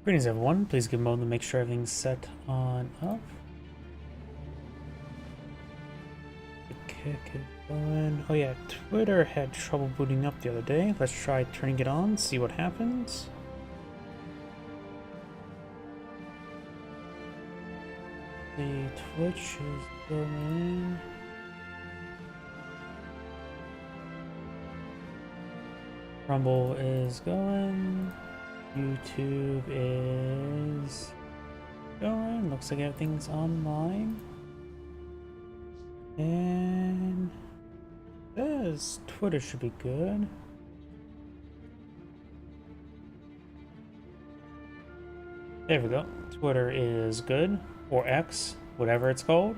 Greetings everyone, please give a moment to make sure everything's set on up. Okay, get going. Oh yeah, Twitter had trouble booting up the other day. Let's try turning it on, see what happens. The Twitch is going. Rumble is going. YouTube is going. Looks like everything's online. And this Twitter should be good. There we go. Twitter is good, or X, whatever it's called.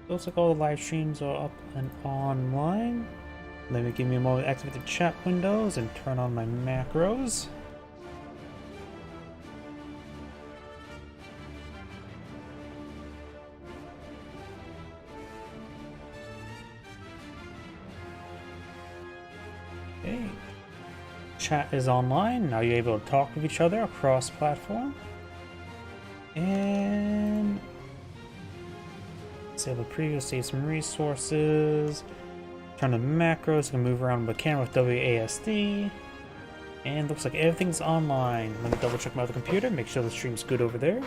Looks like all the live streams are up and online. Let me give me a moment to activate the chat windows and turn on my macros. Okay. Chat is online. Now you're able to talk with each other across platform. And disable preview, save some resources. Turn the macros, you can move around the camera with WASD. And looks like everything's online. Let me double check my other computer, make sure the stream's good over there.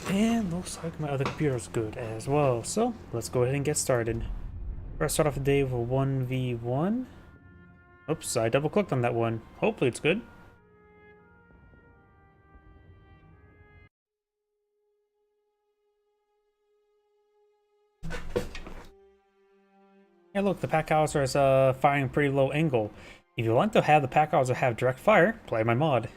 And looks like my other computer's good as well. So let's go ahead and get started. First, start off the day with a 1v1. Oops, I double clicked on that one. Hopefully it's good. Yeah, look, the pack howitzer is firing pretty low angle. If you want to have the pack howitzer have direct fire, play my mod.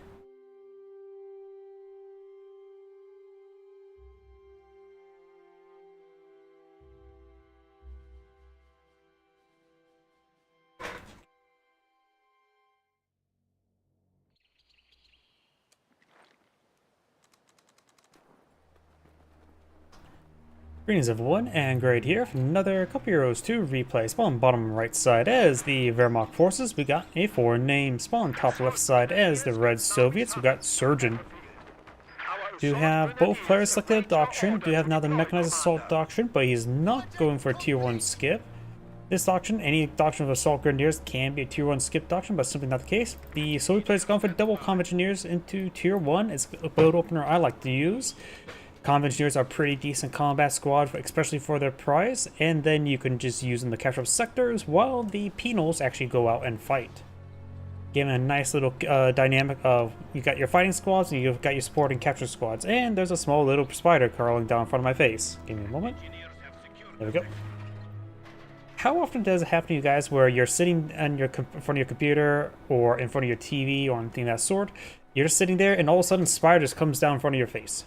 Greetings everyone, and Grade here for another couple heroes to replay. Spawn bottom right side as the Wehrmacht forces, we got a foreign name. Spawn top left side as the Red Soviets, we got Surgeon. Do have both players selected doctrine, do have now the Mechanized Assault doctrine, but he's not going for a tier 1 skip. This doctrine, any doctrine of Assault Grenadiers can be a tier 1 skip doctrine, but simply not the case. The Soviet players gone for double Combat Engineers into tier 1. It's a build opener I like to use. Combat Engineers are pretty decent combat squad, especially for their prize, and then you can just use them to capture up sectors while the penals actually go out and fight. Giving a nice little dynamic of you got your fighting squads and you've got your support and capture squads, and there's a small little spider crawling down in front of my face. Give me a moment. There we go. How often does it happen to you guys where you're sitting in front of your computer or in front of your TV or anything of that sort? You're just sitting there and all of a sudden a spider just comes down in front of your face.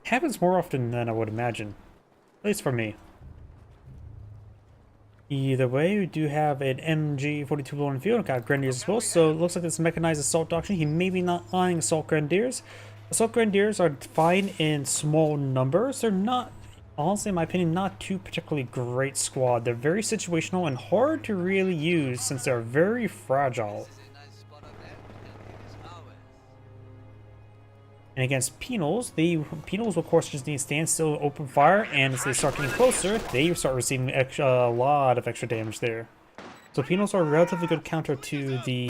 Happens more often than I would imagine, at least for me. Either way, we do have an MG42 Blown Field, got Grenadiers as well, so it looks like this Mechanized Assault doctrine. He may be not eyeing Assault Grenadiers. Assault Grenadiers are fine in small numbers. They're not, honestly, in my opinion, not too particularly great squad. They're very situational and hard to really use since they're very fragile. And against penals, the penals, of course, just need to stand still, open fire, and as they start getting closer, they start receiving a lot of extra damage there. So penals are a relatively good counter to the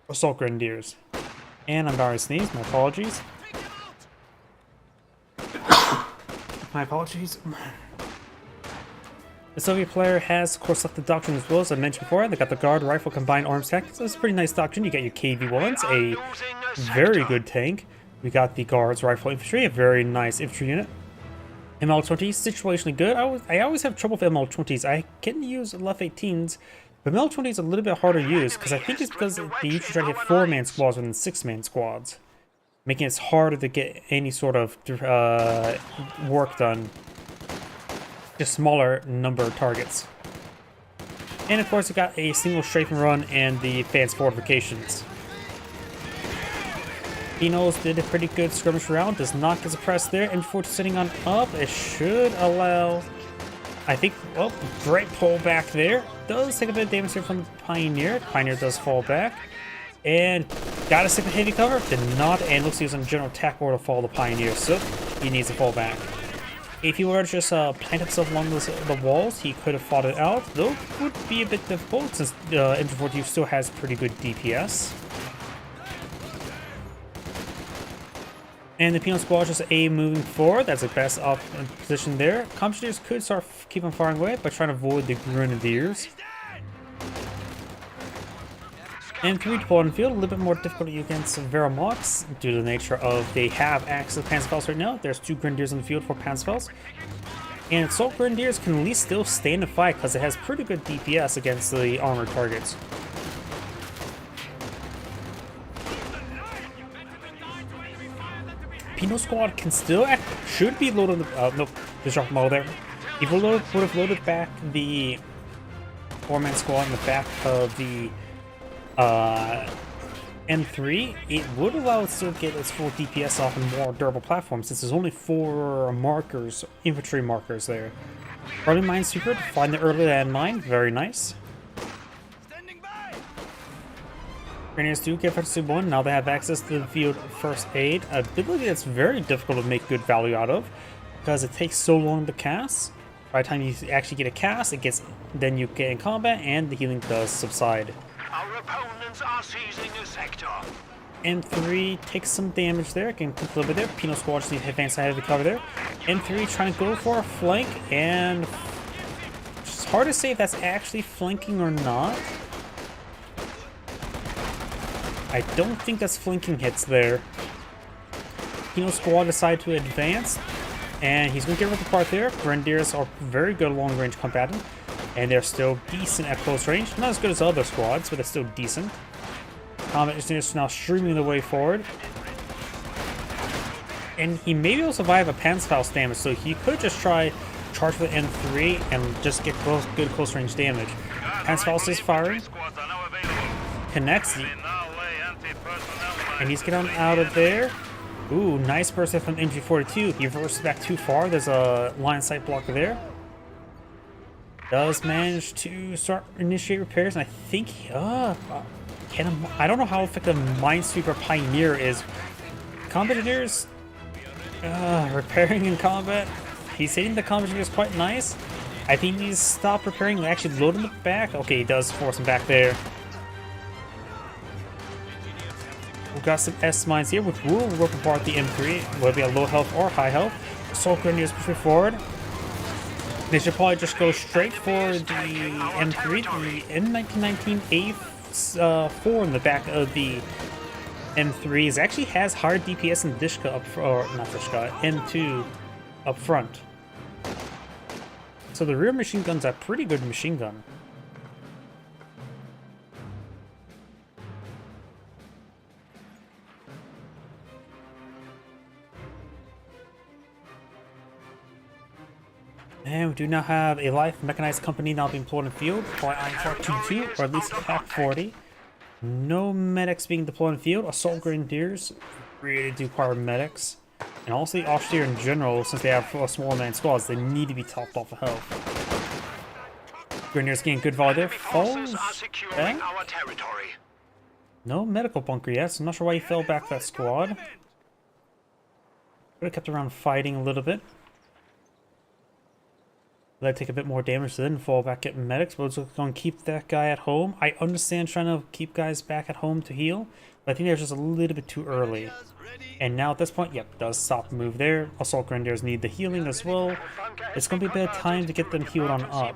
Assault Grenadiers. And I'm going to sneeze, my apologies. My apologies. The Soviet player has, of course, left the doctrine as well, as I mentioned before. They got the Guard Rifle Combined Arms Tank. So it's a pretty nice doctrine. You got your KV-1s, a very good tank. We got the Guards Rifle Infantry, a very nice infantry unit. ML-20s, situationally good. I always have trouble with ML-20s. I can use LF-18s, but ML-20 is a little bit harder to use, because I think it's because they usually try to hit 4-man squads rather than 6-man squads, making it harder to get any sort of work done. Just smaller number of targets. And of course, we got a single strafe and run and the advanced fortifications. Pinos did a pretty good skirmish round, does not get suppressed there. M42 sitting on up, it should allow, I think, well, great pull back there. Does take a bit of damage here from the Pioneer. Pioneer does fall back. And got a stick with heavy cover, did not, and looks like he was on general attack order to follow the Pioneer, so he needs to fall back. If he were to just plant himself along the walls, he could have fought it out, though it would be a bit difficult since M42 still has pretty good DPS. And the Penal Squad just moving forward. That's the best position there. Commandeers could start keep on firing away by trying to avoid the Grenadiers. And 3 deployed on the field, a little bit more difficulty against Wehrmachts due to the nature of they have access to Panzerfaust right now. There's 2 Grenadiers on the field for Panzerfaust. And Assault Grenadiers can at least still stay in the fight because it has pretty good DPS against the armored targets. Penal Squad can still should be loaded. Nope, there's drop model there. If we would have loaded back the 4-man squad in the back of the M3, it would allow it to still get its full DPS off a more durable platform since there's only 4 markers, infantry markers there. Early Minesweeper to find the early landmine, very nice. Grenadiers do get first 1, now they have access to the field first aid, a ability that's very difficult to make good value out of because it takes so long to cast. By the time you actually get a cast, then you get in combat and the healing does subside. Our opponents are seizing a sector. M3 takes some damage there, can cook a little bit there. Penal Squad just need to advance ahead of the cover there. M3 trying to go for a flank, and it's hard to say if that's actually flanking or not. I don't think that's flanking hits there. Penal Squad decide to advance, and he's going to get rid of the part there. Grenadiers are very good long-range combatant, and they're still decent at close range. Not as good as other squads, but they're still decent. Combat Engineers now streaming the way forward. And he may be able to survive a Panzerfaust damage, so he could just try charge with M3 and just get good close range damage. Panzerfaust is firing. Connects. And he's getting out of there. Ooh, nice burst hit from MG42. He reverses back too far. There's a line of sight blocker there. Does manage to start initiate repairs, and I think I don't know how effective Minesweeper Pioneer is. Combat Engineers repairing in combat. He's hitting the Combat Engineers quite nice. I think he's stopped repairing and actually loading them back. Okay, he does force him back there. We've got some S mines here, which will rip apart the M3, whether it be a low health or high health. Assault Grenadiers pushing forward. They should probably just go straight for the M3, the M1919A4 in the back of the M3s actually has higher DPS than Dishka M2 up front. So the rear machine gun's a pretty good machine gun. And we do now have a light mechanized company now being deployed in the field by Eintracht 22, or at least Pack 40. No medics being deployed in the field. Assault Grenadiers really do require medics. And also the Officer in general, since they have small man squads, they need to be topped off of health. Grenadiers getting good volley there. Falls back. No medical bunker yet, so I'm not sure why he fell back that squad. Could have kept around fighting a little bit. Let it take a bit more damage, then fall back, get medics. But we're going to keep that guy at home. I understand trying to keep guys back at home to heal, but I think they're just a little bit too early. And now at this point, yep, does stop the move there. Assault Grenadiers need the healing as well. It's going to be a bit of time to get them healed on up.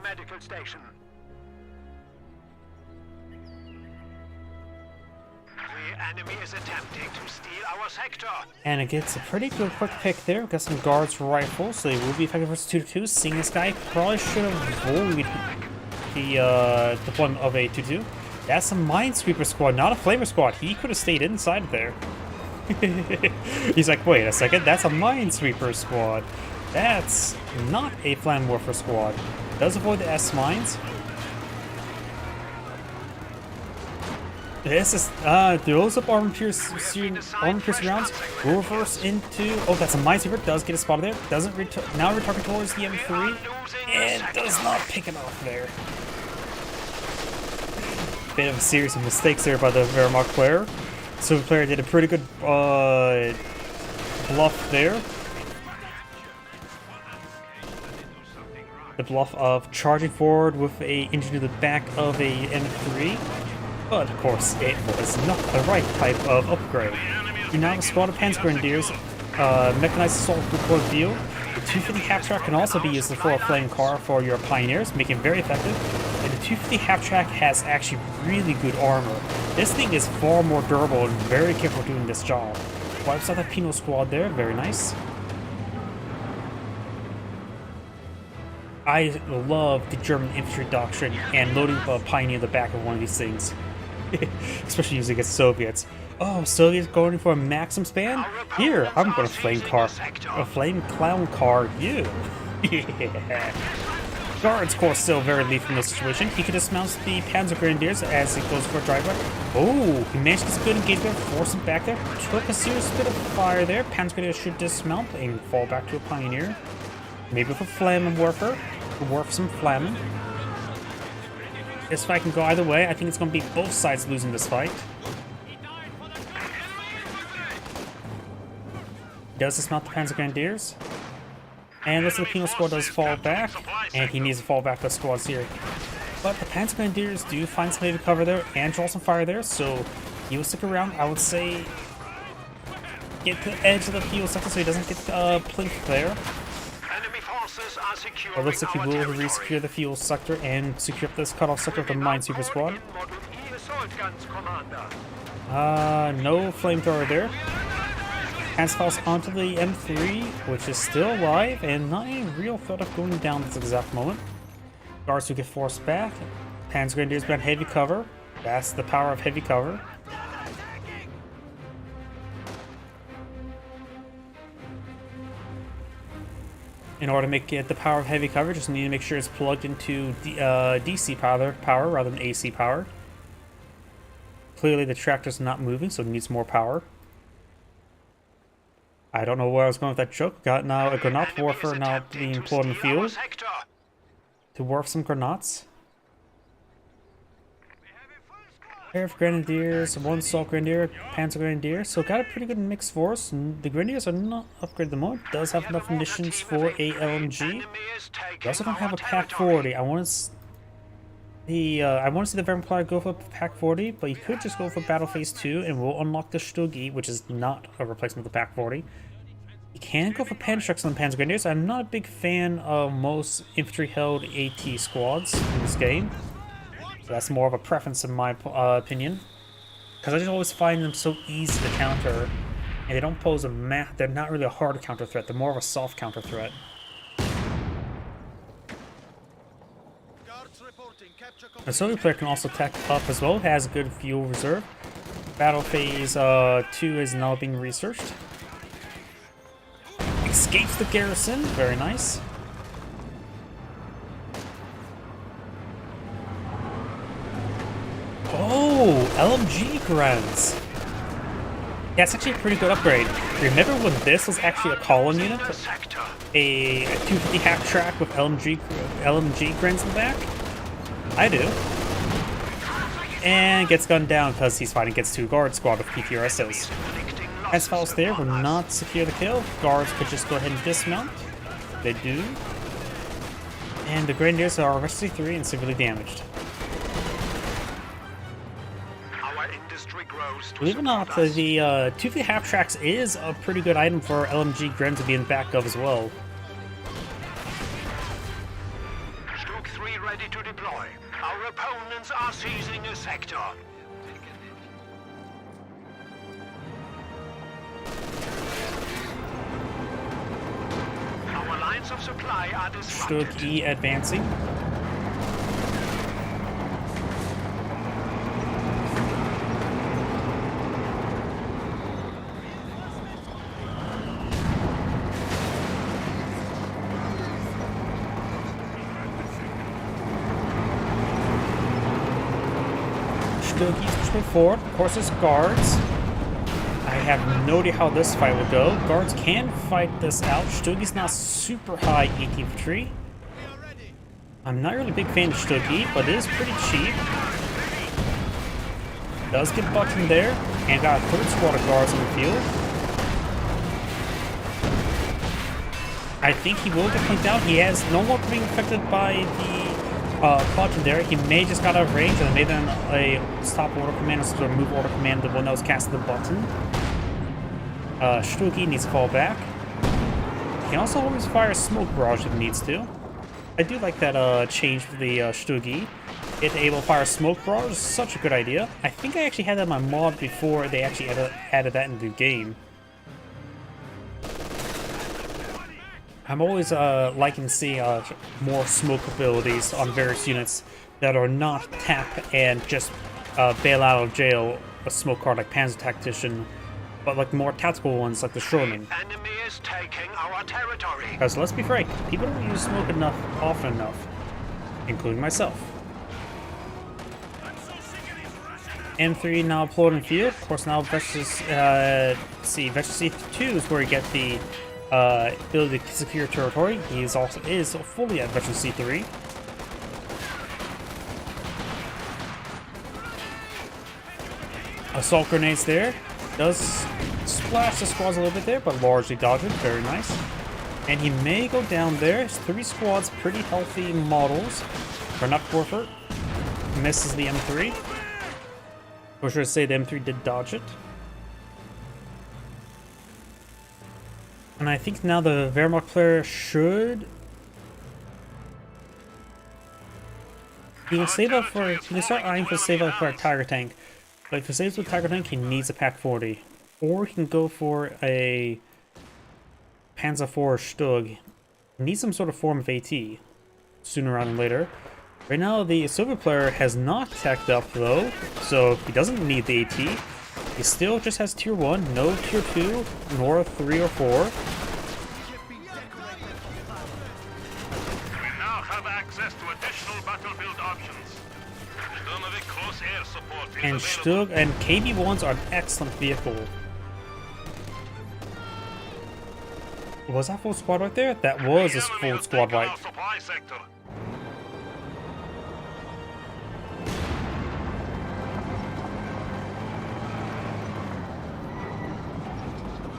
Enemy is attempting to steal our sector. And it gets a pretty good quick pick there. We've got some guards rifles, so they will be effective versus 2-2. Seeing this guy, probably should have avoided the deployment of a 2-2. That's a Minesweeper squad, not a Flamer squad. He could have stayed inside there. He's like, wait a second, that's a Minesweeper squad. That's not a Flammenwerfer squad. Does avoid the S mines. This is throws up armor piercing rounds. Will reverse into. Oh, that's a minesweeper. Does get a spot there. Doesn't now retarget towards the M3 and does not pick it off there. Bit of a series of mistakes there by the Wehrmacht player. So the player did a pretty good bluff there. The bluff of charging forward with a engine to the back of a M3. But of course, it was not the right type of upgrade. You now have a squad of Panzergrenadiers, mechanized assault report view. The 250 half-track can also be used for a flame car for your pioneers, making it very effective. And the 250 half-track has actually really good armor. This thing is far more durable and very capable of doing this job. Wipes out the Pinot squad there, very nice. I love the German infantry doctrine and loading up a pioneer in the back of one of these things. Especially using against Soviets. Oh, Soviets going for a maximum span? Here, I'm going to flame clown car you. Yeah. Guards course still very lethal in this situation. He could dismount the Panzergrenadiers as he goes for a drive-by. Oh, he managed to get a good engagement, force him back there. Took a serious bit of fire there. Panzergrenadiers should dismount and fall back to a pioneer. Maybe with a Flamen Werfer. Werf some Flamen. This fight can go either way. I think it's going to be both sides losing this fight. He does dismount the Panzergrenadiers. And the Filipino squad does fall back. And he needs to fall back with squads here. But the Panzergrenadiers do find some heavy cover there and draw some fire there. So he will stick around. I would say get to the edge of the fuel sector so he doesn't get plinked there. It looks like he will re-secure the fuel sector and secure this cutoff sector with the minesweeper squad. No flamethrower there. Hans falls onto the M3, which is still alive and not a real threat of going down at this exact moment. Guards who get forced back. Panzergrenadiers been heavy cover. That's the power of heavy cover. In order to make it the power of heavy cover, just need to make sure it's plugged into DC power rather than AC power. Clearly the tractor's not moving, so it needs more power. I don't know where I was going with that joke. Got now a Granat Warfer now being employed in the field to warp some Granats. Pair of Grenadiers, one Assault Grenadier, Panzer Grenadier. So got a pretty good mixed force. The Grenadiers are not upgraded at the moment. Does have enough munitions for a LMG. We also don't have a PaK-40. I want to see the Wehrmacht go for PaK 40, but you could just go for Battle Phase 2 and we'll unlock the Stuggi, which is not a replacement of the PaK 40. You can go for Panzerschrecks on the Panzer Grenadiers. I'm not a big fan of most infantry-held AT squads in this game. So that's more of a preference in my opinion. Because I just always find them so easy to counter. And they don't pose they're not really a hard counter threat, they're more of a soft counter threat. The Soviet player can also tech up as well, has good fuel reserve. Battle Phase 2 is now being researched. Escapes the garrison, very nice. Oh, LMG grunts. Yeah, it's actually a pretty good upgrade. Remember when this was actually a column unit? A 250 half-track with LMG grunts in the back? I do. And gets gunned down because he's fighting against two guard squad with PTRSs. As files there will not secure the kill. Guards could just go ahead and dismount. They do. And the Grenadiers are arrested 3 and severely damaged. Believe it or not, the 250 half-tracks is a pretty good item for LMG Gren to be in back of as well. Stug 3 ready to deploy. Our opponents are seizing a sector. Our lines of supply are disrupted. Stug E advancing. Stuggi's push me forward. Of course, there's guards. I have no idea how this fight will go. Guards can fight this out. Stugi's not super high AT infantry. I'm not really a big fan of Stugi, but it is pretty cheap. Does get buttoned there, and got a third squad of guards in the field. I think he will get clinked out. He has no more being affected by the button there. He may just got out of range and made then a stop order command or move order command, the one that was casting the button. Stugi needs to fall back. He can also always fire a smoke barrage if he needs to. I do like that change for the Stugi. It able to fire smoke barrage is such a good idea. I think I actually had that in my mod before they actually added that into the game. I'm always liking to see more smoke abilities on various units that are not tap and just bail out of jail a smoke card like Panzer Tactician, but like more tactical ones like the Shoreman. Enemy is taking our territory. Because let's be frank, people don't use smoke often enough, including myself. M3 now deployed in field. Of course, now Vector C2 is where you get the ability to secure territory. He is fully at Veteran C3. Assault grenades there. Does splash the squads a little bit there, but largely dodge it. Very nice. And he may go down there. It's 3 squads, pretty healthy models. Renat Warford misses the M3. Or should I say the M3 did dodge it. And I think now the Wehrmacht player should... He can save up for... He can start eyeing for save up for a Tiger tank. But if he saves with Tiger tank, he needs a Pack 40. Or he can go for a Panzer IV Stug. He needs some sort of form of AT. Sooner rather than later. Right now, the silver player has not tacked up though, so he doesn't need the AT. He still just has tier 1, no tier 2, nor 3 or 4. We now have access to additional battlefield options. Sturmovik close air support is And available. Stug and KB1s are an excellent vehicle. Was that full squad right there? That was a full squad right. Supply sector.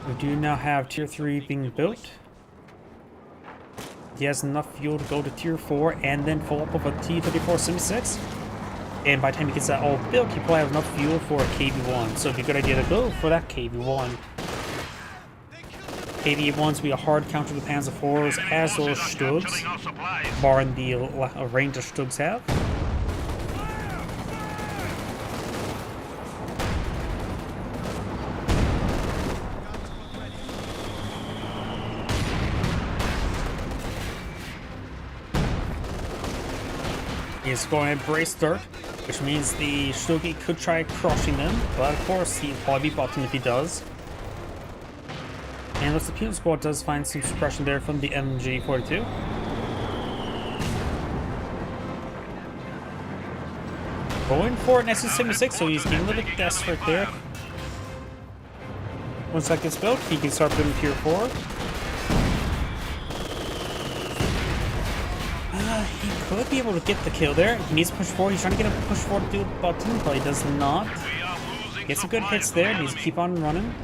We do now have tier 3 being built. He has enough fuel to go to tier 4 and then follow up with a T-34 Sim-6. And by the time he gets that all built, he probably has enough fuel for a KB1. So it'd be a good idea to go for that KB1. KB1s will be a hard counter to the Panzer IVs as those Stugs, barring the range the Stugs have. He's going to brace dirt, which means the Stugi could try crushing them, but of course he'll probably be bottom if he does. And the Penal Squad does find some suppression there from the MG42. Going for an SU-76, so he's getting a little bit desperate there. Once that gets built, he can start building tier 4. He could be able to get the kill there. He needs to push forward. He's trying to get a push forward to do a button, but he does not. Gets some good hits there. Needs to keep on running.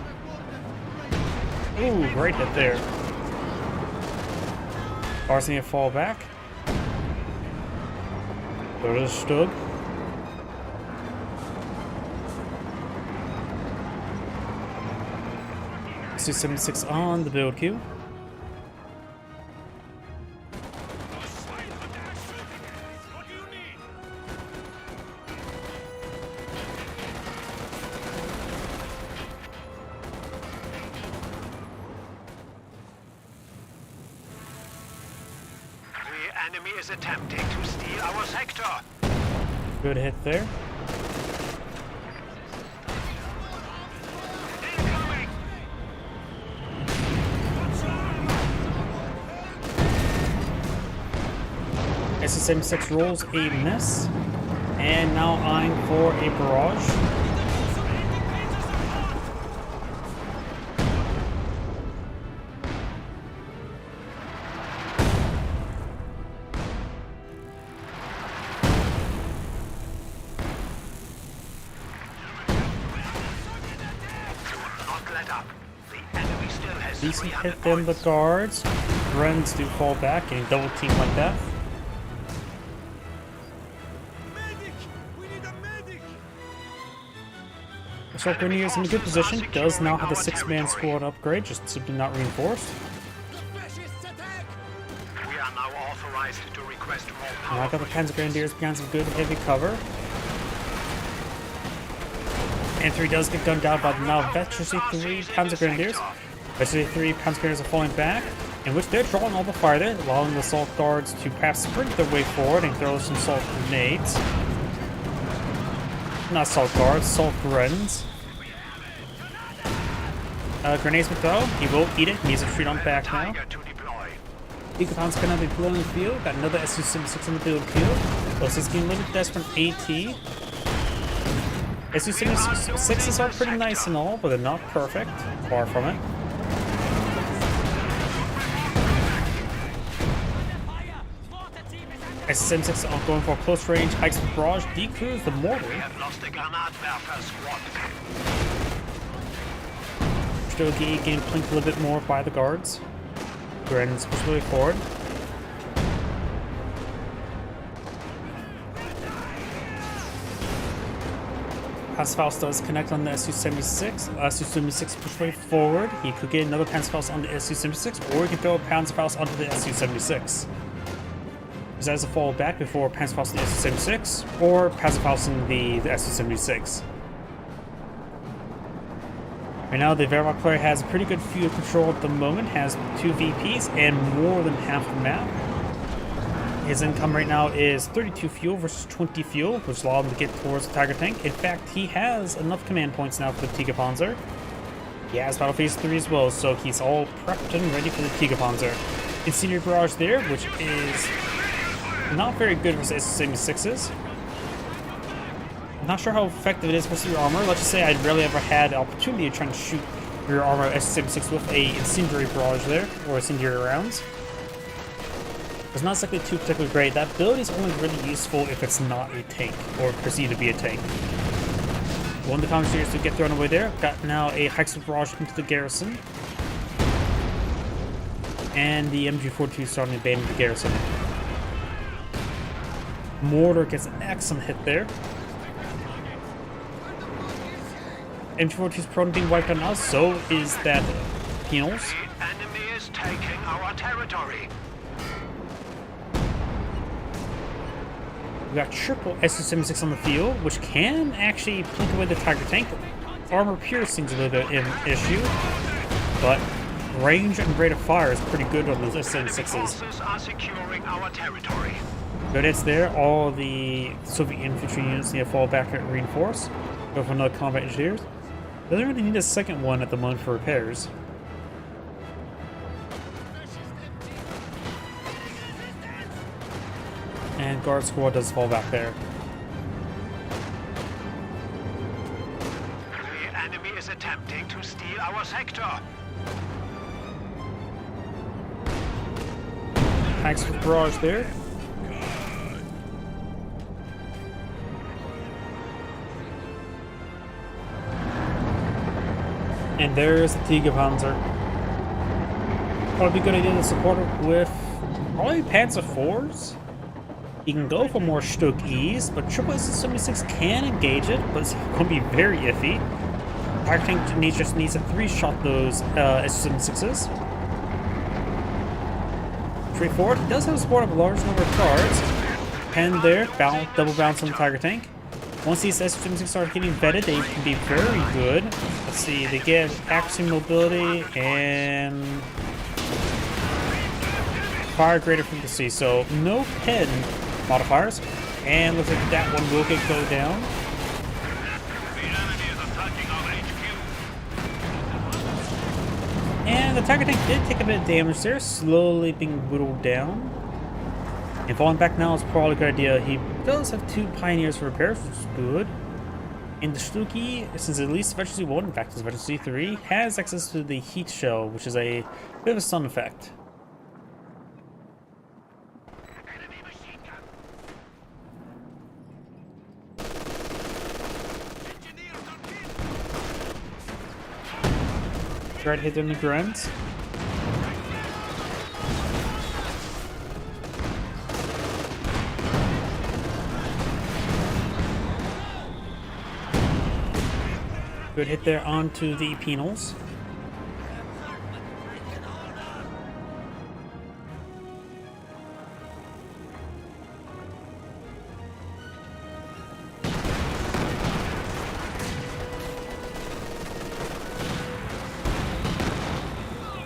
Ooh, great hit there. Bars need to fall back. There's Stug. Su-76 on the build queue. Enemy is attempting to steal our sector. Good hit there. Incoming! SU-76 rolls a miss, and now eyeing for a barrage. let up. The enemy still has Decent 300 hit them, the points. guards. Wrens do fall back, getting double teamed like that. Assault Grenadiers in a good position. Does now have the 6-man squad upgrade, just simply not reinforced. We are now authorized to request more And I power. got the Panzer Grenadiers behind some good heavy cover. And 3 does get gunned down by the now Veterancy 3 Panzer Grenadiers. Veterancy 3 Panzer Grenadiers are falling back, in which they're drawing all the fire there, allowing the assault guards to perhaps sprint their way forward and throw some assault grenades. Not assault guards, assault Wrens. Grenades with throw. He will eat it. He needs to retreat on back now. Tiger to deploy. Ecopon's gonna be blowing the field. Got another SU-76 on the field too. Those is getting a little bit desperate from AT. SU-76s are pretty nice and all, but they're not perfect. Far from it. SU-76 are going for a close range. Hikes with barrage. Decrews the mortar. We have lost a Granatwerfer squad. Still getting plinked a little bit more by the guards. Gren's push really forward. Panzerfaust does connect on the SU-76. SU-76 push way forward. He could get another Panzerfaust on the SU-76, or he can throw a Panzerfaust onto the SU-76. Because that is a fall back before Panzerfaust on the SU-76, or Panzerfaust on the SU-76. Right now, the Wehrmacht player has a pretty good field control at the moment, has 2 VPs and more than half the map. His income right now is 32 fuel versus 20 fuel, which allows him to get towards the Tiger tank. In fact, he has enough command points now for the Tiger Panzer. He has Battle Phase 3 as well, so he's all prepped and ready for the Tiger Panzer. Incendiary Barrage there, which is not very good versus SU-76s. I'm not sure how effective it is versus rear armor. Let's just say I rarely ever had the opportunity of trying to shoot rear armor SU-76 with a incendiary barrage there, or incendiary rounds. It's not exactly too particularly great. That ability is only really useful if it's not a tank, or perceived to be a tank. One of the commentators to get thrown away there. Got now a Hikes barrage into the garrison. And the MG-42 starting to abandon the garrison. Mortar gets an excellent hit there. MG-42 is prone to being wiped out now, so is that Penals. The enemy is taking our territory. We got triple SU-76 on the field, which can actually plink away the Tiger tank. Armor piercing's a little bit of an issue, but range and rate of fire is pretty good on those Enemy SU-76s. forces are securing our territory. Good hits there. All the Soviet infantry units need to fall back and reinforce. Go for another combat engineers. Doesn't really need a second one at the moment for repairs. And guard squad does fall back there. The enemy is attempting to steal our sector. Tanks with barrage there. And there's the Tiger Panzer. Probably a good idea to support it with probably Panzer IVs. You can go for more Stuck E's, but Triple SU-76 can engage it, but it's going to be very iffy. Tiger tank just needs to 3-shot those SU-76s. Straightforward. He does have support of a large number of cards. Pen there, double bounce on the Tiger tank. Once these SU-76 start getting vetted, they can be very good. Let's see, they get accuracy, mobility, and fire greater frequency. So no pen modifiers, and looks like that one will go down. The enemy is attacking our HQ. And the Tiger tank did take a bit of damage there, slowly being whittled down. And falling back now is probably a good idea. He does have 2 pioneers for repairs, which is good. And the Stucky, since at least Veterancy 1, in fact it's Veterancy 3, has access to the heat shell, which is a bit of a stun effect. Enemy machine gun. Engineers are Right hit in the grunt. Good hit there onto the penals.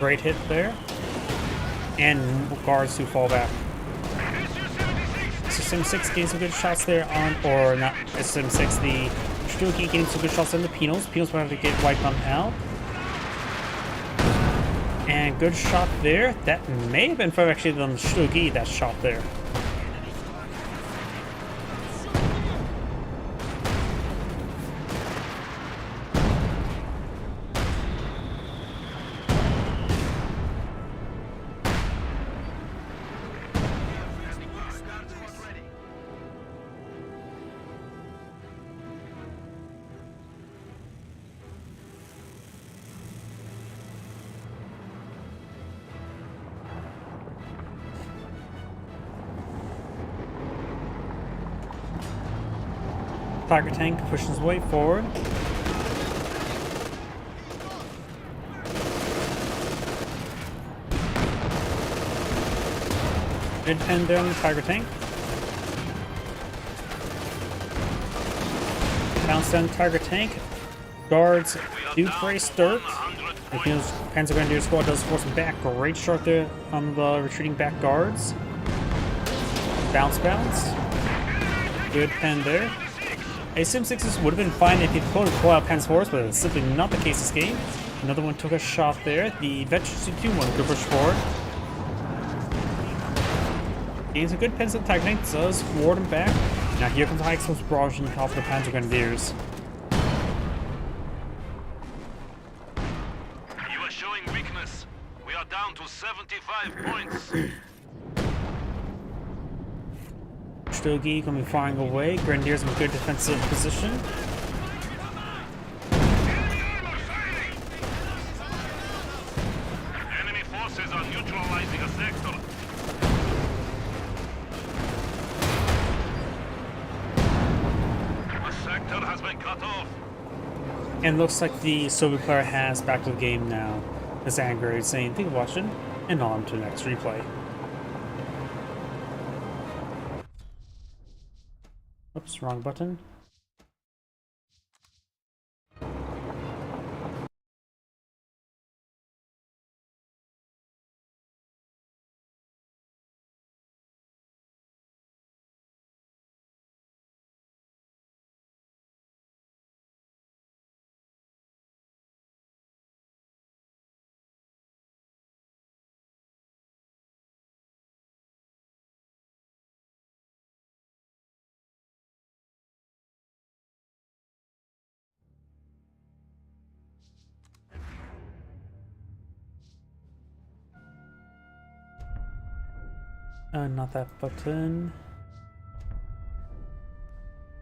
Great hit there. And guards who fall back. SM6 getting some good shots there on, or not SM6, the Shtuki getting some good shots on the penals. Penals will have to get wiped on out. And good shot there. That may have been from actually on the Shtuki, that shot there. Tiger tank pushes his way forward. Good pen there on the Tiger tank. Bounce down the Tiger tank. Guards do brace dirt. The Panzer Grenadier squad does force him back. Great start there on the retreating back guards. Bounce. Good pen there. SM6s would have been fine if he could pull out Pan's Force, but it's simply not the case this game. Another one took a shot there. The Veterans 2-1 could push forward. Gains a good pens on the Tiger Tank, does ward him back. Now here comes the High Explosive Barrage on top of the Panzer Grenadiers. You are showing weakness. We are down to 75 points. Stogie gonna be firing away. Grenadiers in a good defensive position. Enemy forces are neutralizing a sector. A sector has been cut off. And looks like the Soviet player has back to the game now. As Angry is saying, thank you for watching, and on to the next replay. Oops, wrong button. Not that button.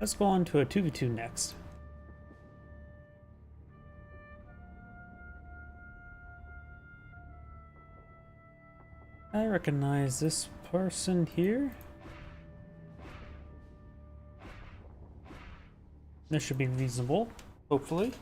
Let's go on to a 2v2 next. I recognize this person here. This should be reasonable, hopefully.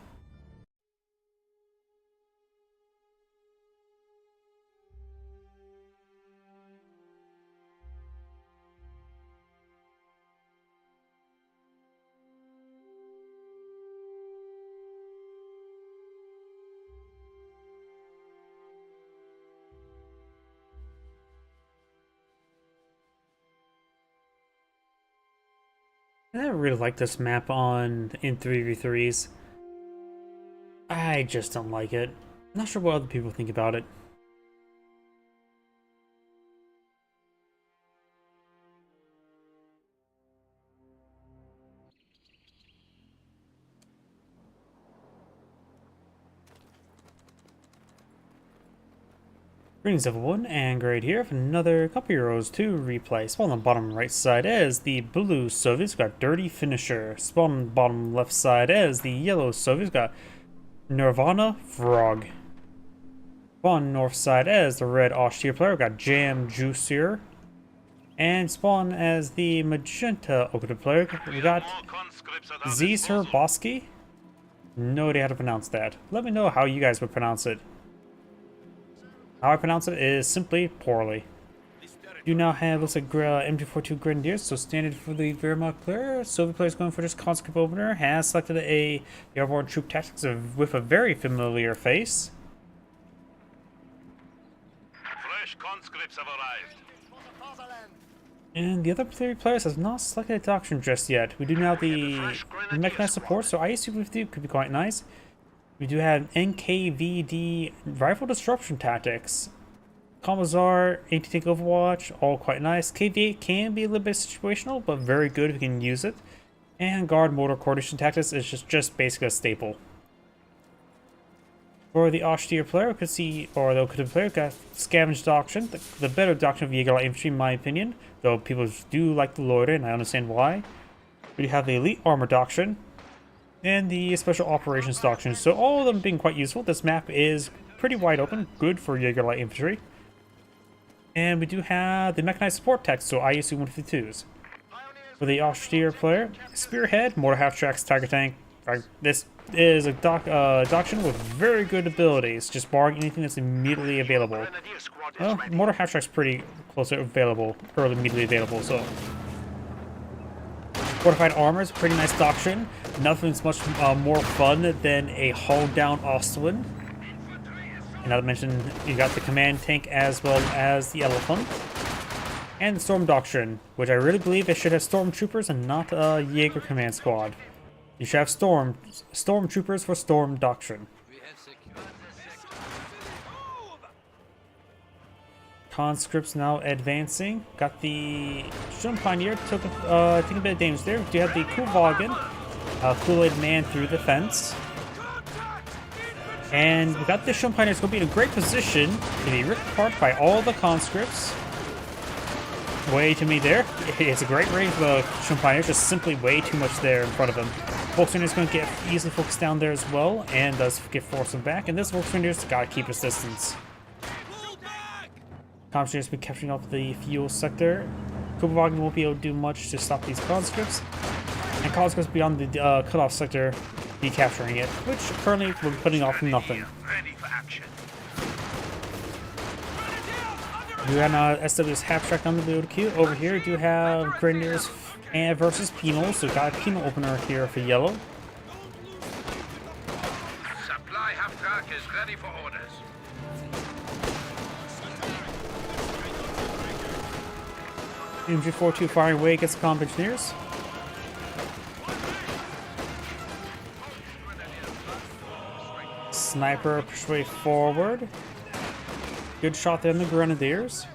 I really like this map in 3v3s. I just don't like it. Not sure what other people think about it. Greetings everyone, and Great here for another couple Euros to replay. Spawn on the bottom right side is the blue Soviets, got Dirty Finisher. Spawn on the bottom left side is the yellow Soviets, got Nirvana Frog. Spawn north side as the red Austere player. We got Jam Juicier. And spawn as the magenta Okada player. We got Zisher Bosky. No idea how to pronounce that. Let me know how you guys would pronounce it. How I pronounce it is simply poorly. You now have, looks like MG42 Grenadiers, so standard for the Wehrmacht player. Soviet player is going for this conscript opener. Has selected the airborne troop tactics with a very familiar face. Fresh conscripts have arrived. And the other three players have not selected a doctrine just yet. We do now have the mechanized support, so ISU-52 could be quite nice. We do have NKVD rifle disruption tactics. Commissar, anti-tank overwatch, all quite nice. KV8 can be a little bit situational, but very good if you can use it. And guard mortar coordination tactics is just basically a staple. For the Austere player, we could see, or the Okada player, got Scavenge Doctrine, the better doctrine of Jaeger Light Infantry in my opinion, though people do like the loiter, and I understand why. We have the Elite Armor Doctrine, and the Special Operations Doctrine, so all of them being quite useful. This map is pretty wide open, good for Jaeger Light Infantry. And we do have the Mechanized Support text, so ISU 152s. For the Austere player, Spearhead, Mortar Half Tracks, Tiger Tank. This is a doctrine with very good abilities, just barring anything that's immediately available. Well, Mortar Half Track's pretty close to available, or immediately available, so. Fortified Armor is a pretty nice doctrine. Nothing's much more fun than a hull down Ostwind. And not to mention, you got the command tank as well as the elephant. And the Storm Doctrine, which I really believe it should have Stormtroopers and not a Jaeger command squad. You should have Stormtroopers for Storm Doctrine. Conscripts now advancing. Got the Shun Pioneer taking a bit of damage there. We do have the Kuvagen, Kool-Aid Man through the fence. And we got the Shun Pioneer. It's going to be in a great position to be ripped apart by all the conscripts. Way too many there. It's a great range for the Shun Pioneer, just simply way too much there in front of him. Volkswagen is going to get easily focused down there as well, and does get forced him back. And this Volkswagen's got to keep his distance. Conscripts has been capturing up the fuel sector. Kuvagen won't be able to do much to stop these conscripts. And conscripts beyond the cutoff sector be capturing it, which currently we're putting off nothing. Ready for action. We got SW's half track on the build queue. Over here, we do have Grenadiers and versus Penal, so got a Penal opener here for yellow. Supply half track is ready for orders. MG42 firing away against Comm Engineers. Sniper push way forward. Good shot there in the Grenadiers.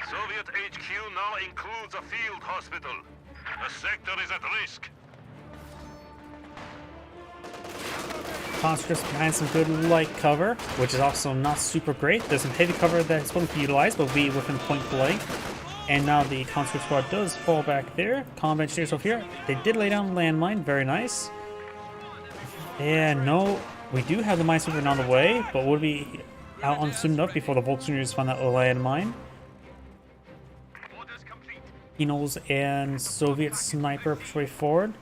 Soviet HQ now includes a field hospital. The sector is at risk. Conscripts behind some good light cover, which is also not super great. There's some heavy cover that's going to be utilized, but will be within point blank. And now the conscript squad does fall back there. Comm Engineers over here. They did lay down a landmine, very nice. And no, we do have the minesweeper on the way, but we'll be out on soon enough before the Volkswageners find that landmine. Orders complete. Penals and Soviet sniper push way forward.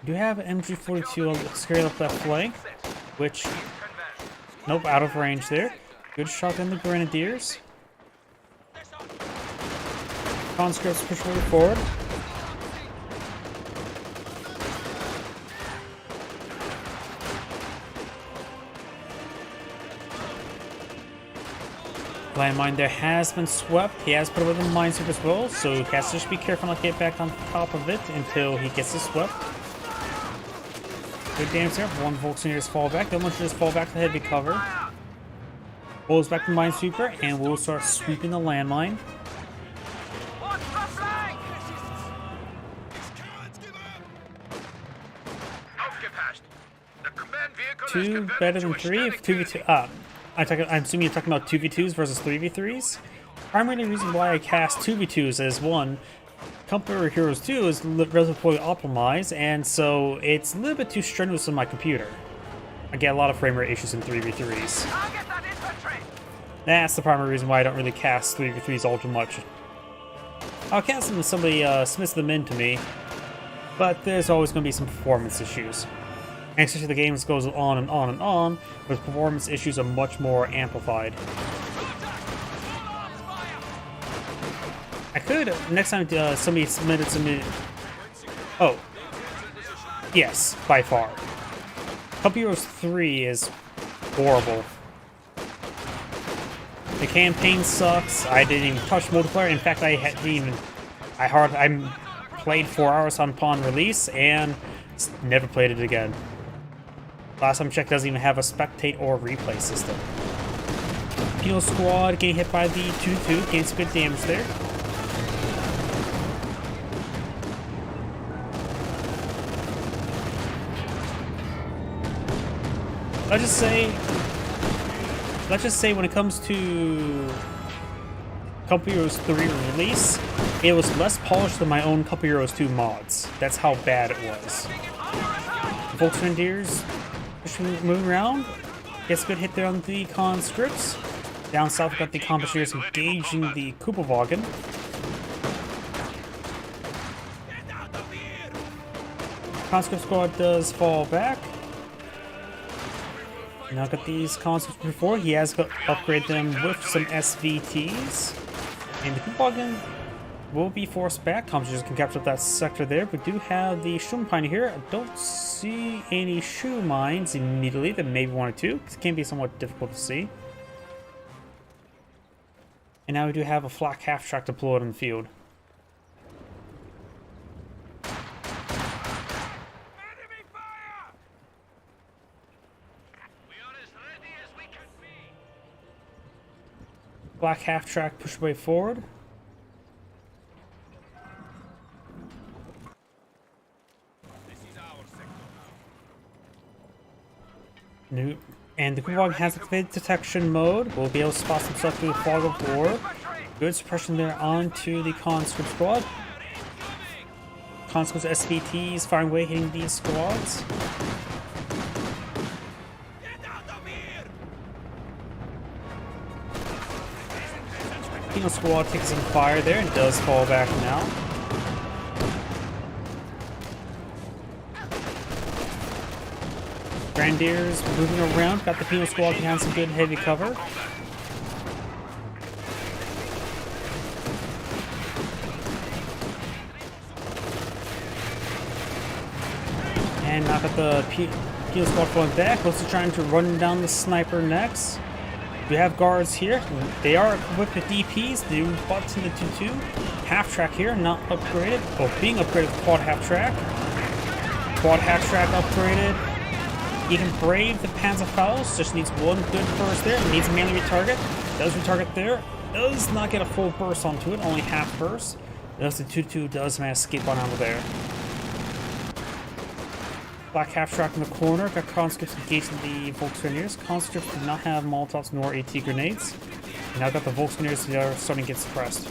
We do have MG42 securing up that flank, which, nope, out of range there. Good shot in the Grenadiers. Conscripts push way forward. Landmine there has been swept. He has put away the minesweeper as well, so he has to just be careful not to get back on top of it until he gets it swept. Good damage there. One Volkswagen fall back. The other one should just fall back to heavy cover. Pulls back the minesweeper, and we'll start sweeping the landmine. Two better than three. If 2v2, I'm assuming you're talking about 2v2s versus 3v3s. Primary reason why I cast 2v2s is one, Company Heroes 2 is relatively optimized, and so it's a little bit too strenuous on my computer. I get a lot of frame rate issues in 3v3s. Target that infantry! That's the primary reason why I don't really cast 3v3s all too much. I'll cast them if somebody submits them in to me, but there's always going to be some performance issues. And especially the game goes on and on and on, but performance issues are much more amplified. I could, next time somebody submitted some... Oh. Yes, by far. Cup Heroes 3 is horrible. The campaign sucks. I didn't even touch multiplayer. In fact, I played 4 hours upon release and never played it again. Last time I checked, doesn't even have a spectate or replay system. Penal Squad getting hit by the 2-2, getting some good damage there. Let's just say when it comes to Cup Heroes 3 release, it was less polished than my own Cup Heroes 2 mods. That's how bad it was. Volksgrenadiers moving around. Gets a good hit there on the conscripts. Down south, we've got the Compensaries engaging the Kupelwagen. Conscript squad does fall back. Now got these conscripts before. He has got upgrade them with some SVTs. And the Kupelwagen will be forced back. Compensaries can capture that sector there. We do have the Schumpine here. I don't see any shoe mines immediately. There may be 1 or 2. It can be somewhat difficult to see. And now we do have a flak half-track deployed on the field. Black half-track push way forward. New, and the Kupelwagen has activated detection mode. We'll be able to spot himself through the fog of war. Good suppression there onto the conscript squad. Conscript SVTs firing away, hitting these squads. Penal Squad takes some fire there and does fall back now. Grenadiers moving around, got the Penal Squad behind some good heavy cover. And now got the Penal Squad falling back, also trying to run down the sniper next. We have guards here. They are equipped with DPs. They bought to the 2-2. Half-track here, not upgraded. Oh, being upgraded with quad half-track. Quad half-track upgraded. You can brave the Panzerfaust. Just needs 1 good burst there. Needs a melee retarget. Does retarget there. Does not get a full burst onto it. Only half burst. Thus the 2-2 does manage to escape on out of there. Black half-track in the corner, got conscripts engaging the Volksgrenadiers. Conscripts do not have Molotovs nor AT grenades. And now got the Volksgrenadiers that are starting to get suppressed.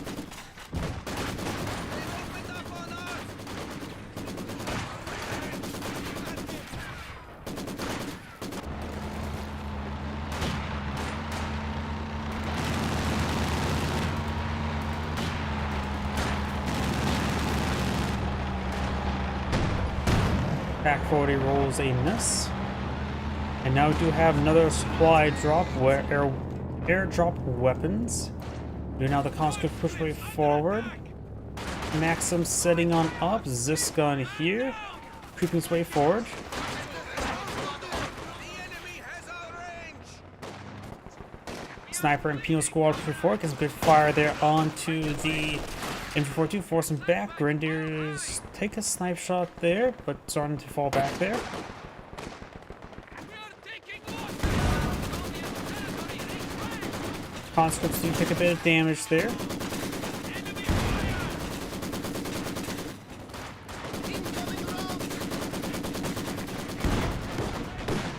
Back forward, he rolls a miss. And now we do have another supply drop where airdrop weapons. Do now the conscript push way forward. Maxim setting on up. Ziscon here. Creeping his way forward. Sniper and Penal Squad push forward. Gets a bit of fire there onto the MG42, force him back. Grenadiers take a snipe shot there, but starting to fall back there. Conscripts do take a bit of damage there.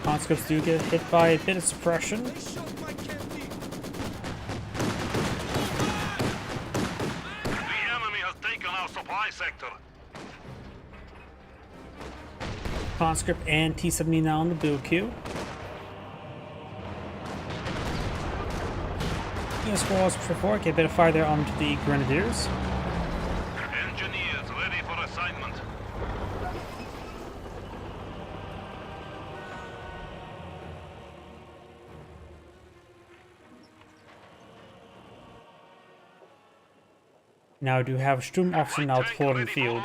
Conscripts do get hit by a bit of suppression. Sector. Conscript and T-70 now on the build queue. Squads push forward, get a bit of fire there onto the Grenadiers. Engineers ready for assignment. Now do have Sturmofficer now deployed in the field.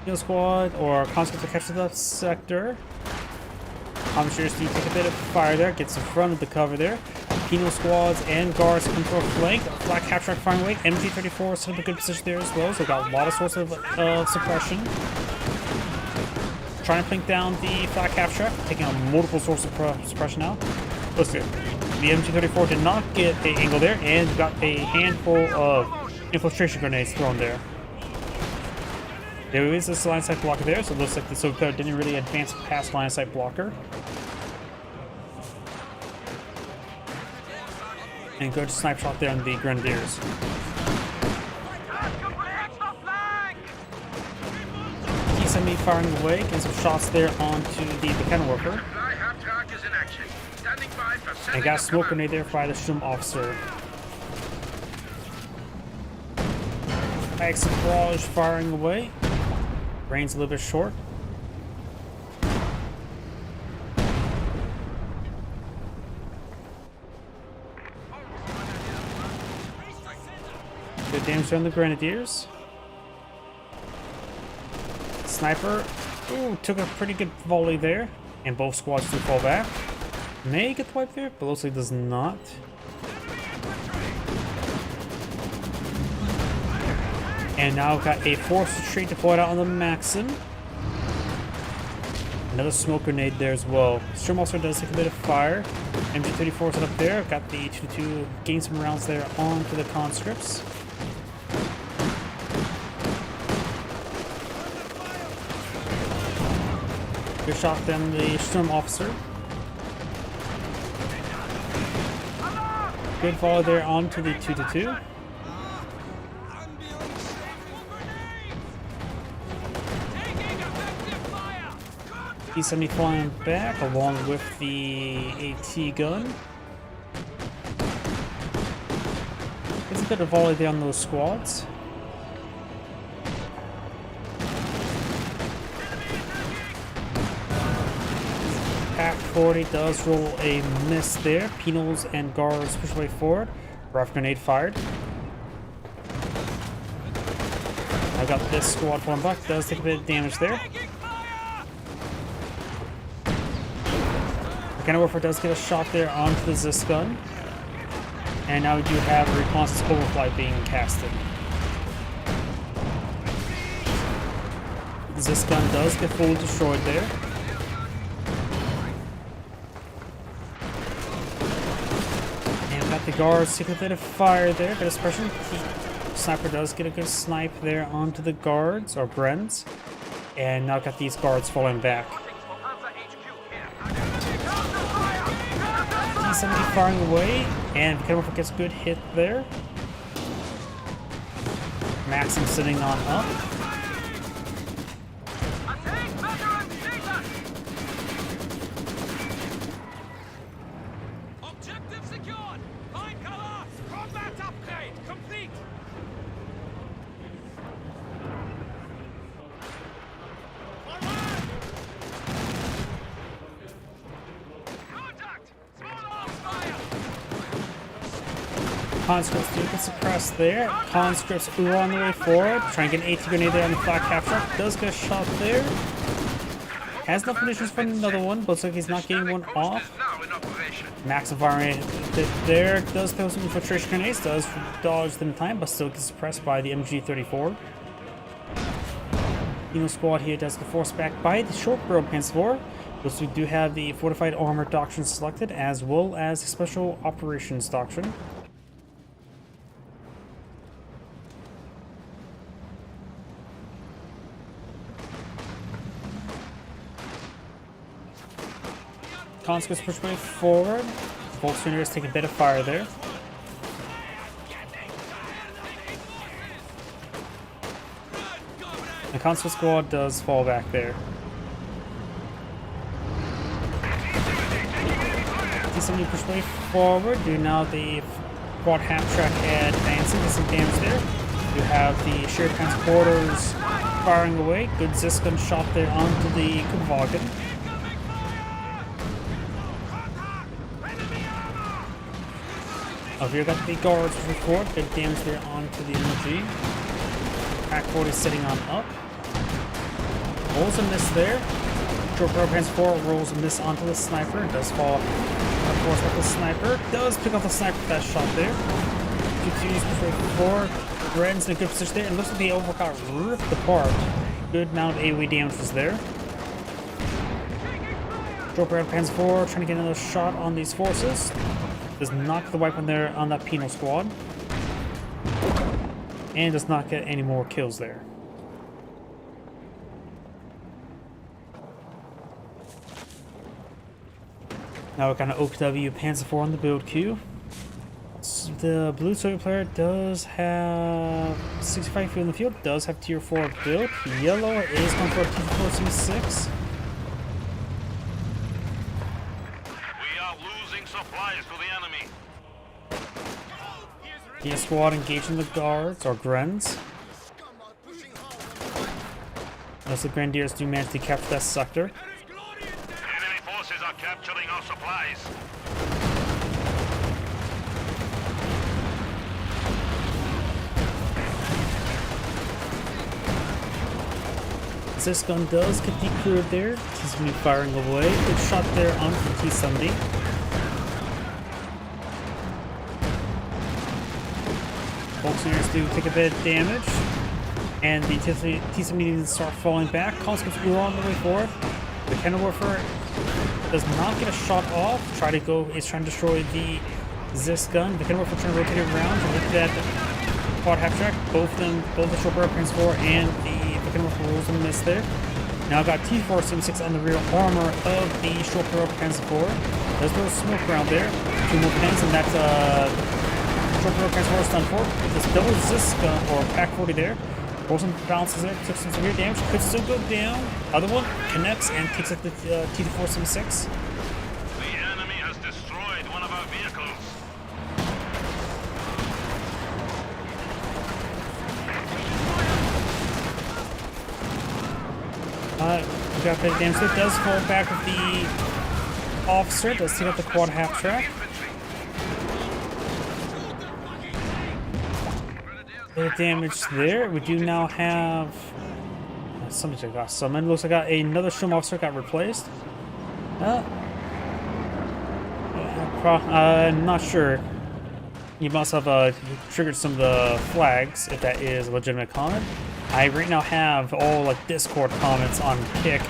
Penal Squad or conscripts to capture that sector. Commissars do take a bit of fire there, gets in front of the cover there. Penal Squads and Guards come for a flank. Flat capture firing away. MG34 set up a good position there as well, so they've got a lot of sources of suppression. Trying to plank down the flat capture, taking on multiple sources of suppression now. Let's see. The MG34 did not get an angle there, and got a handful of infiltration grenades thrown there. There is this line of sight blocker there, so it looks like the Soviet player didn't really advance past line of sight blocker. And good snipe shot there on the Grenadiers. T-70 firing away, getting some shots there onto the mechanical worker. And got a smoke grenade there by the Sturmofficer. Max barrage firing away. Range a little bit short. Good damage on the Grenadiers. Sniper, ooh, took a pretty good volley there. And both squads do fall back. May get the wipe there, but looks like does not. And now got a force retreat deployed out on the Maxim. Another smoke grenade there as well. Sturm also does take a bit of fire. MG34 set up there. Got the 2-2, gain some rounds there onto the conscripts. Good shot then the Sturmofficer. Good follow there onto the 2-2. T-70 flying back along with the AT gun. There's a bit of volley there on those squads. PaK-40 does roll a miss there. Penals and Guards push way forward. Rough grenade fired. I got this squad falling back. Does take a bit of damage there. Mechanical Warfare does get a shot there onto the Zis gun. And now we do have a reconnaissance overflight being casted. The Zis gun does get fully destroyed there. And got the Guards take a bit of fire there, but especially the Sniper does get a good snipe there onto the Guards, or Brens. And now got these Guards falling back. T-70 firing away, and Mechanical Warfare gets a good hit there. Maxim sitting on up. Objective secured. Fine color. Combat upgrade complete. Conscripts do get suppressed there. Conscripts are on the way forward. Trying to get an AT grenade there on the flat capture. Does get a shot there. Has enough munitions for another one, but looks like he's not getting one off. Maxim firing there. Does throw some infiltration grenades. Does dodge them in time, but still gets suppressed by the MG34. Penal Squad here does get forced back by the short barrel Panzer IV. Thus we do have the Fortified Armor Doctrine selected, as well as the Special Operations Doctrine. Conscripts push way forward. Volkswageners take a bit of fire there. The Conscript Squad does fall back there. T-70 push way forward. Do now the quad half-track advancing. Get some damage there. You have the shared transporters firing away. Good Ziskin shot there onto the Kubwagen. Up here, got the guards report. Good damage there onto the MG. Pack 40 sitting on up. Rolls a miss there. Short barrel transport rolls a miss onto the sniper. It does fall, of course, with the sniper. Does pick off the sniper with that shot there. Continues to push forward. Red's in a good position there. It looks like the overall got ripped apart. Good amount of AoE damage was there. Short barrel transport trying to get another shot on these forces. Does not get the wipe on there on that penal squad. And does not get any more kills there. Now we're kind of OKW Panzer IV on the build queue. The blue Soviet player does have 65 fuel in the field, does have tier 4 build. Yellow is going for a tier 4 C6. We are losing supplies to the enemy. The squad engaging the guards, or Grens. As the Grenadiers do manage to capture that sector. Enemy forces are capturing our supplies. This gun does get decrewed there. T-70 firing away. Good shot there on the T-70. Volkswagens do take a bit of damage. And the T-70 needs to start falling back. Conscripts are on the way forward. The Cannon Warfare does not get a shot off. Is trying to destroy the Zis gun. The Cannon Warfare trying to rotate it around to look at that quad half track. Both the short barrel Prince 4 and the Cannon Warfare rolls and miss there. Now got T4 76 on the rear armor of the short barrel Prince 4. There's a little smoke around there. 2 more pins, and that's short barrel Prince 4 stun for. This double Zis gun or pack 40 there. Rolls some bounces there, took some severe damage, could still go down. Other one connects and takes up the T476. The enemy has destroyed one of our vehicles. We got a bit of damage. So it does fall back with the officer. It does take up the quad half track. Bit of damage there. We do now have somebody just got summoned. Looks like another Shum officer got replaced. I'm not sure. You must have triggered some of the flags, if that is a legitimate comment. I right now have all like Discord comments on Kick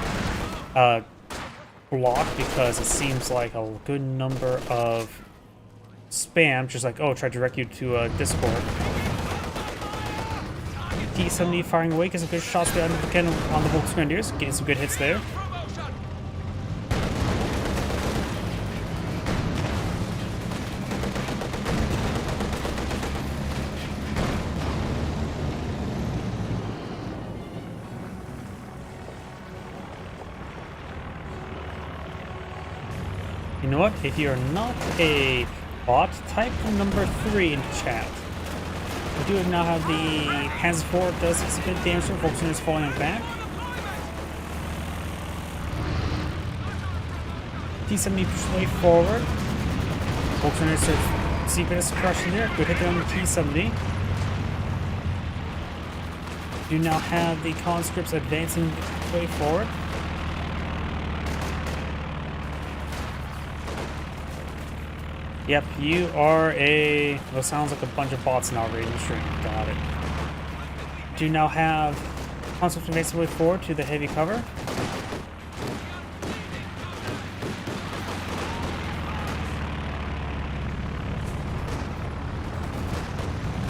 blocked because it seems like a good number of spam, just like, oh, try to direct you to Discord. T-70 firing away, gets some good shots there on the Volks Grenadiers, getting some good hits there. You know what? If you're not a bot, type number 3 in chat. We do now have the Panzer IV does a bit of damage to Volkswagen is falling back. T-70 push way forward. Volkswagen is see a bit of suppression there. Good hit there on the T-70. Do now have the conscripts advancing way forward. Yep, you are well, sounds like a bunch of bots now reading the stream. Got it. Do now have conscripts advancing way forward to the heavy cover.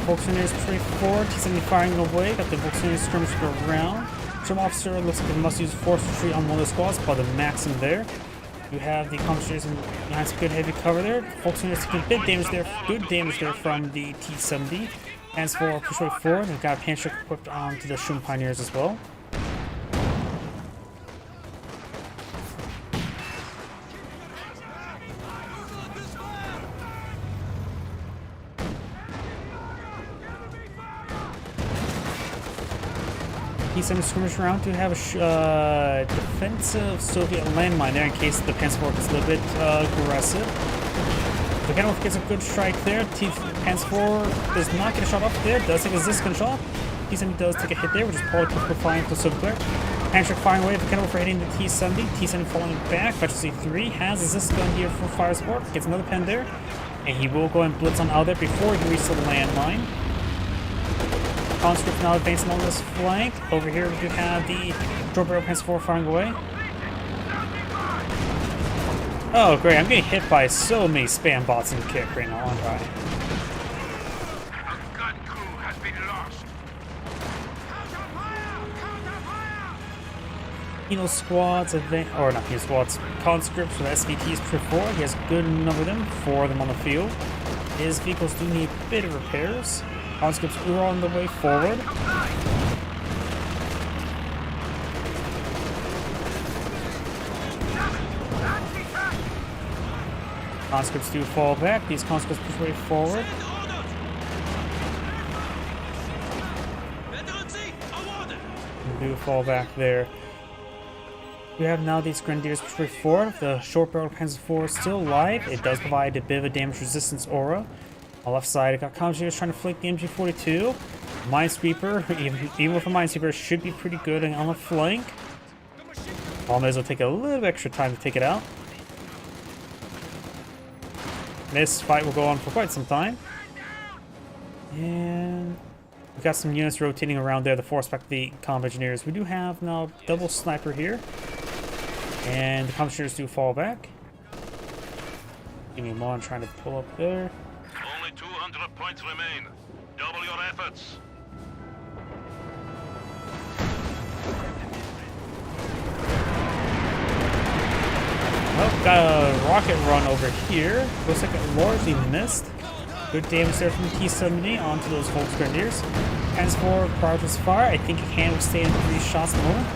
Volkswagen pushing forward, T-70 firing away, got the Volkswagen skirmish around. Trim officer looks like they must use force retreat on one of the squads, by the Maxim there. You have the concentration behind some good heavy cover there. Volkswagen is taking a bit of damage there, good damage there from the T-70. Hands for push way forward, we've got a pan check equipped onto the Shun Pioneers as well. T-7 skirmish around to have a defensive Soviet landmine there in case the Panzer IV gets a little bit aggressive. The Kenworth gets a good strike there. Panzer IV does not get a shot off there. Does take a Ziskin shot. T-70 does take a hit there, which is probably typical flying for the Soviet player. Handshake firing away. The Kenworth hitting the T-70. T-70 falling back. Batch C3 has a Ziskin here for fire support. Gets another pen there. And he will go and blitz on out there before he reaches the landmine. Conscript now advancing on this flank. Over here we do have the Short Barrel Panzer IV firing away. Oh great, I'm getting hit by so many spam bots in the kick right now, aren't I? A gun crew has been lost. Penal squads, or not penal squads, conscripts with SVTs per 4. He has a good number of them, 4 of them on the field. His vehicles do need a bit of repairs. Conscripts are on the way forward. Conscripts do fall back. These conscripts push way forward. Do fall back there. We have now these Grenadiers push way forward. The Short Barrel Panzer IV is still alive. It does provide a bit of a damage resistance aura. On the left side, I got Commandeers trying to flank the MG42. Minesweeper, even with a Minesweeper, should be pretty good on the flank. Almost will take a little extra time to take it out. This fight will go on for quite some time. And we've got some units rotating around there to force back the Comm Engineers. We do have now double sniper here. And the Comm Engineers do fall back. Give me a moment trying to pull up there. Only 200 points remain. Double your efforts. Oh, got a rocket run over here. Looks like it largely missed. Good damage there from the T-70 onto those Volksgrenadiers. Panzer IV prioritizes fire. I think it can withstand 3 shots at the moment.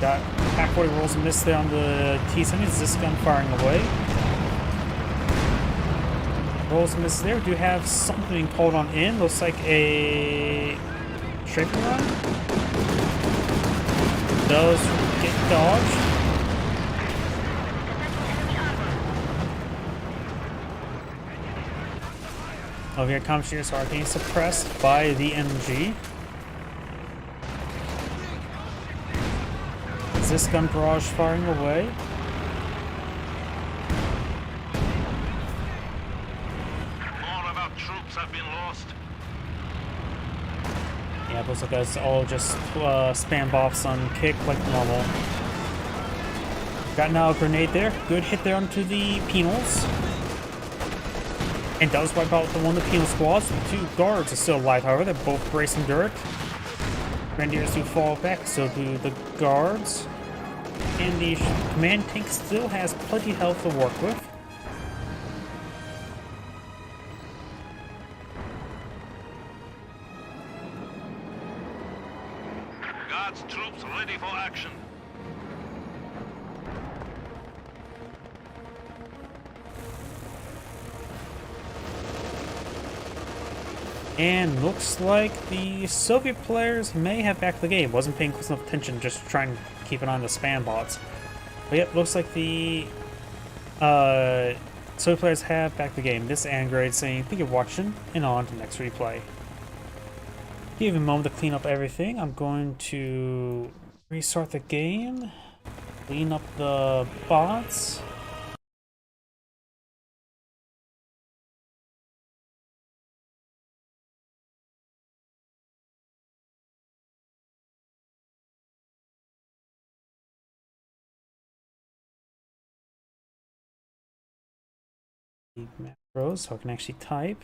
Got Pack-40 rolls and miss there on the T-70. Ziskin firing away. Rolls and misses there. We do have something being called on in. Looks like a strafing run. Does get dodged. Over here, Comm Engineers are getting suppressed by the MG. Ziskin barrage firing away. More of our troops have been lost. Yeah, it looks like that's all just spam bops on kick like normal. Got now a grenade there. Good hit there onto the penals. And does wipe out one of the penal squads. The 2 guards are still alive, however. They're both bracing dirt. Grenadiers do fall back, so do the guards. And the command tank still has plenty of health to work with. God's troops ready for action. And looks like the Soviet players may have backed the game. Wasn't paying close enough attention, just trying to keep an eye on the spam bots. But yep, looks like the Soviet players have backed the game. This is Angrade saying thank you for watching, and on to the next replay. Give me a moment to clean up everything. I'm going to restart the game, clean up the bots. Macros so I can actually type.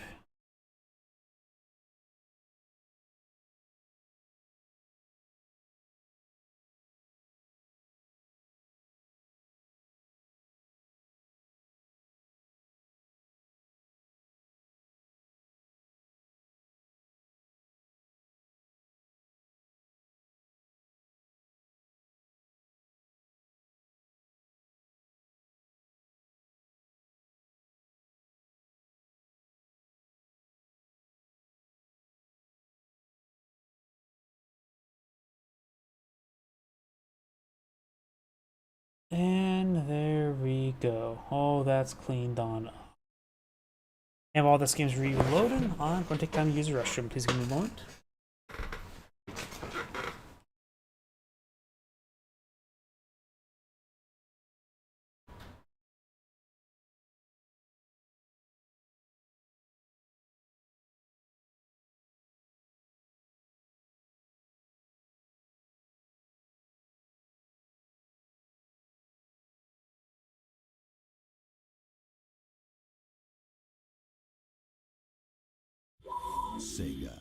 And there we go. Oh, that's cleaned on up. And while this game's reloading, I'm going to take time to use the restroom. Please give me a moment. Sega.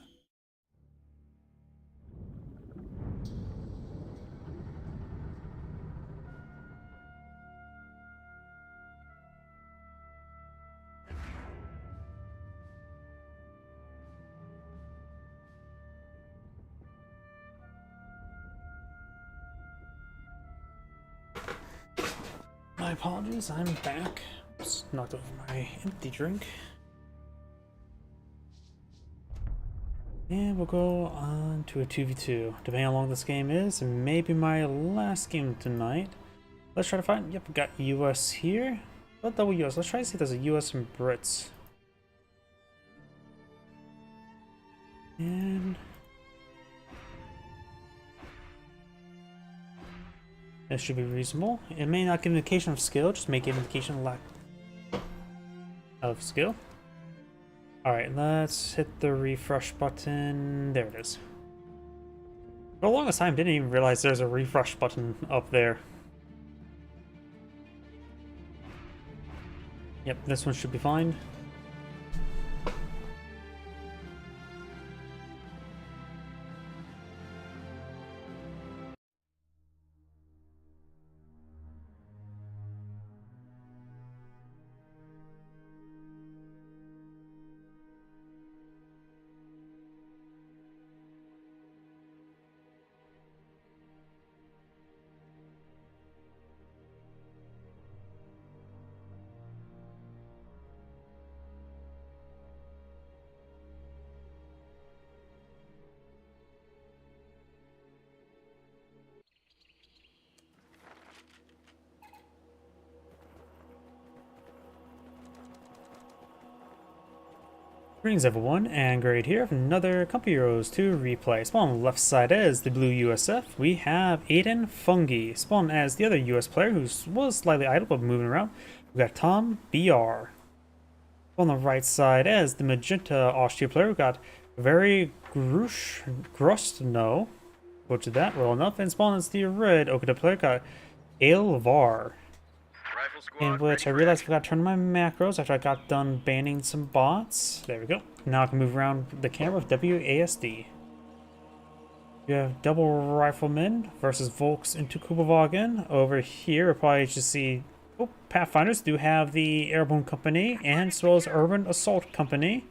My apologies, I'm back. Just knocked over my empty drink. And we'll go on to a 2v2. Depending on how long this game is, it may be my last game tonight. Let's try to find. Yep, we got US here. What double US? Let's try to see if there's a US and Brits. And this should be reasonable. It may not give an indication of skill, just may give an indication of lack of skill. Alright, let's hit the refresh button. There it is. For the longest time, didn't even realize there's a refresh button up there. Yep, this one should be fine. Greetings everyone, and Grade here for another Couple Heroes 2 replay. Spawn on the left side as the blue USF, we have Aiden Fungi. Spawn as the other US player who was slightly idle but moving around. We got Tom BR. On the right side as the magenta Austria player, we got Very Grustno. Butchered that well enough. And Spawn as the red Okada player, got Ailvar. In which I realized I forgot to turn on my macros after I got done banning some bots. There we go. Now I can move around the camera with WASD. You have Double Rifleman versus Volks into Kubovagen. Over here, we'll probably just see Pathfinders do have the Airborne Company and as well as Urban Assault Company.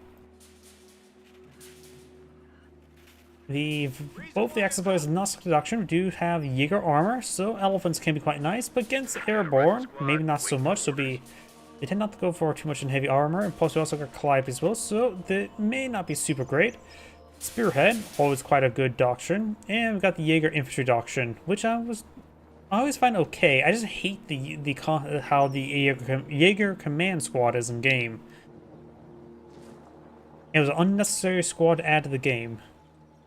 Both the Axis players and Nosk Deduction do have Jaeger armor, so elephants can be quite nice, but against airborne, maybe not so much, so they tend not to go for too much in heavy armor, and plus we also got Calliope as well, so they may not be super great. Spearhead, always quite a good doctrine, and we got the Jaeger infantry doctrine, which I always find okay. I just hate how the Jaeger command squad is in game. It was an unnecessary squad to add to the game.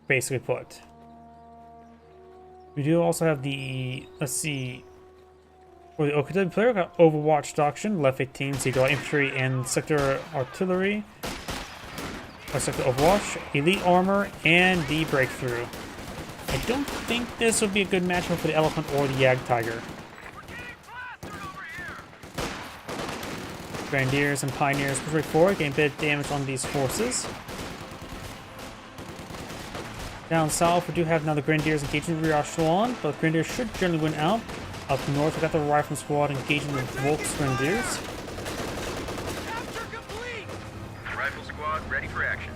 Basically put. We do also have the, let's see, for the Okada player, we got Overwatch Doctrine, left 18, so you got infantry and sector artillery, or sector Overwatch, elite armor, and the breakthrough. I don't think this would be a good matchup for the elephant or the Jagdtiger. Grenadiers and Pioneers push forward, getting a bit of damage on these forces. Down south, we do have now the Grenadiers engaging the rear echelon, but the Grenadiers should generally win out. Up north, we got the Rifleman squad engaging the Volks Grenadiers. Rifle squad ready for action.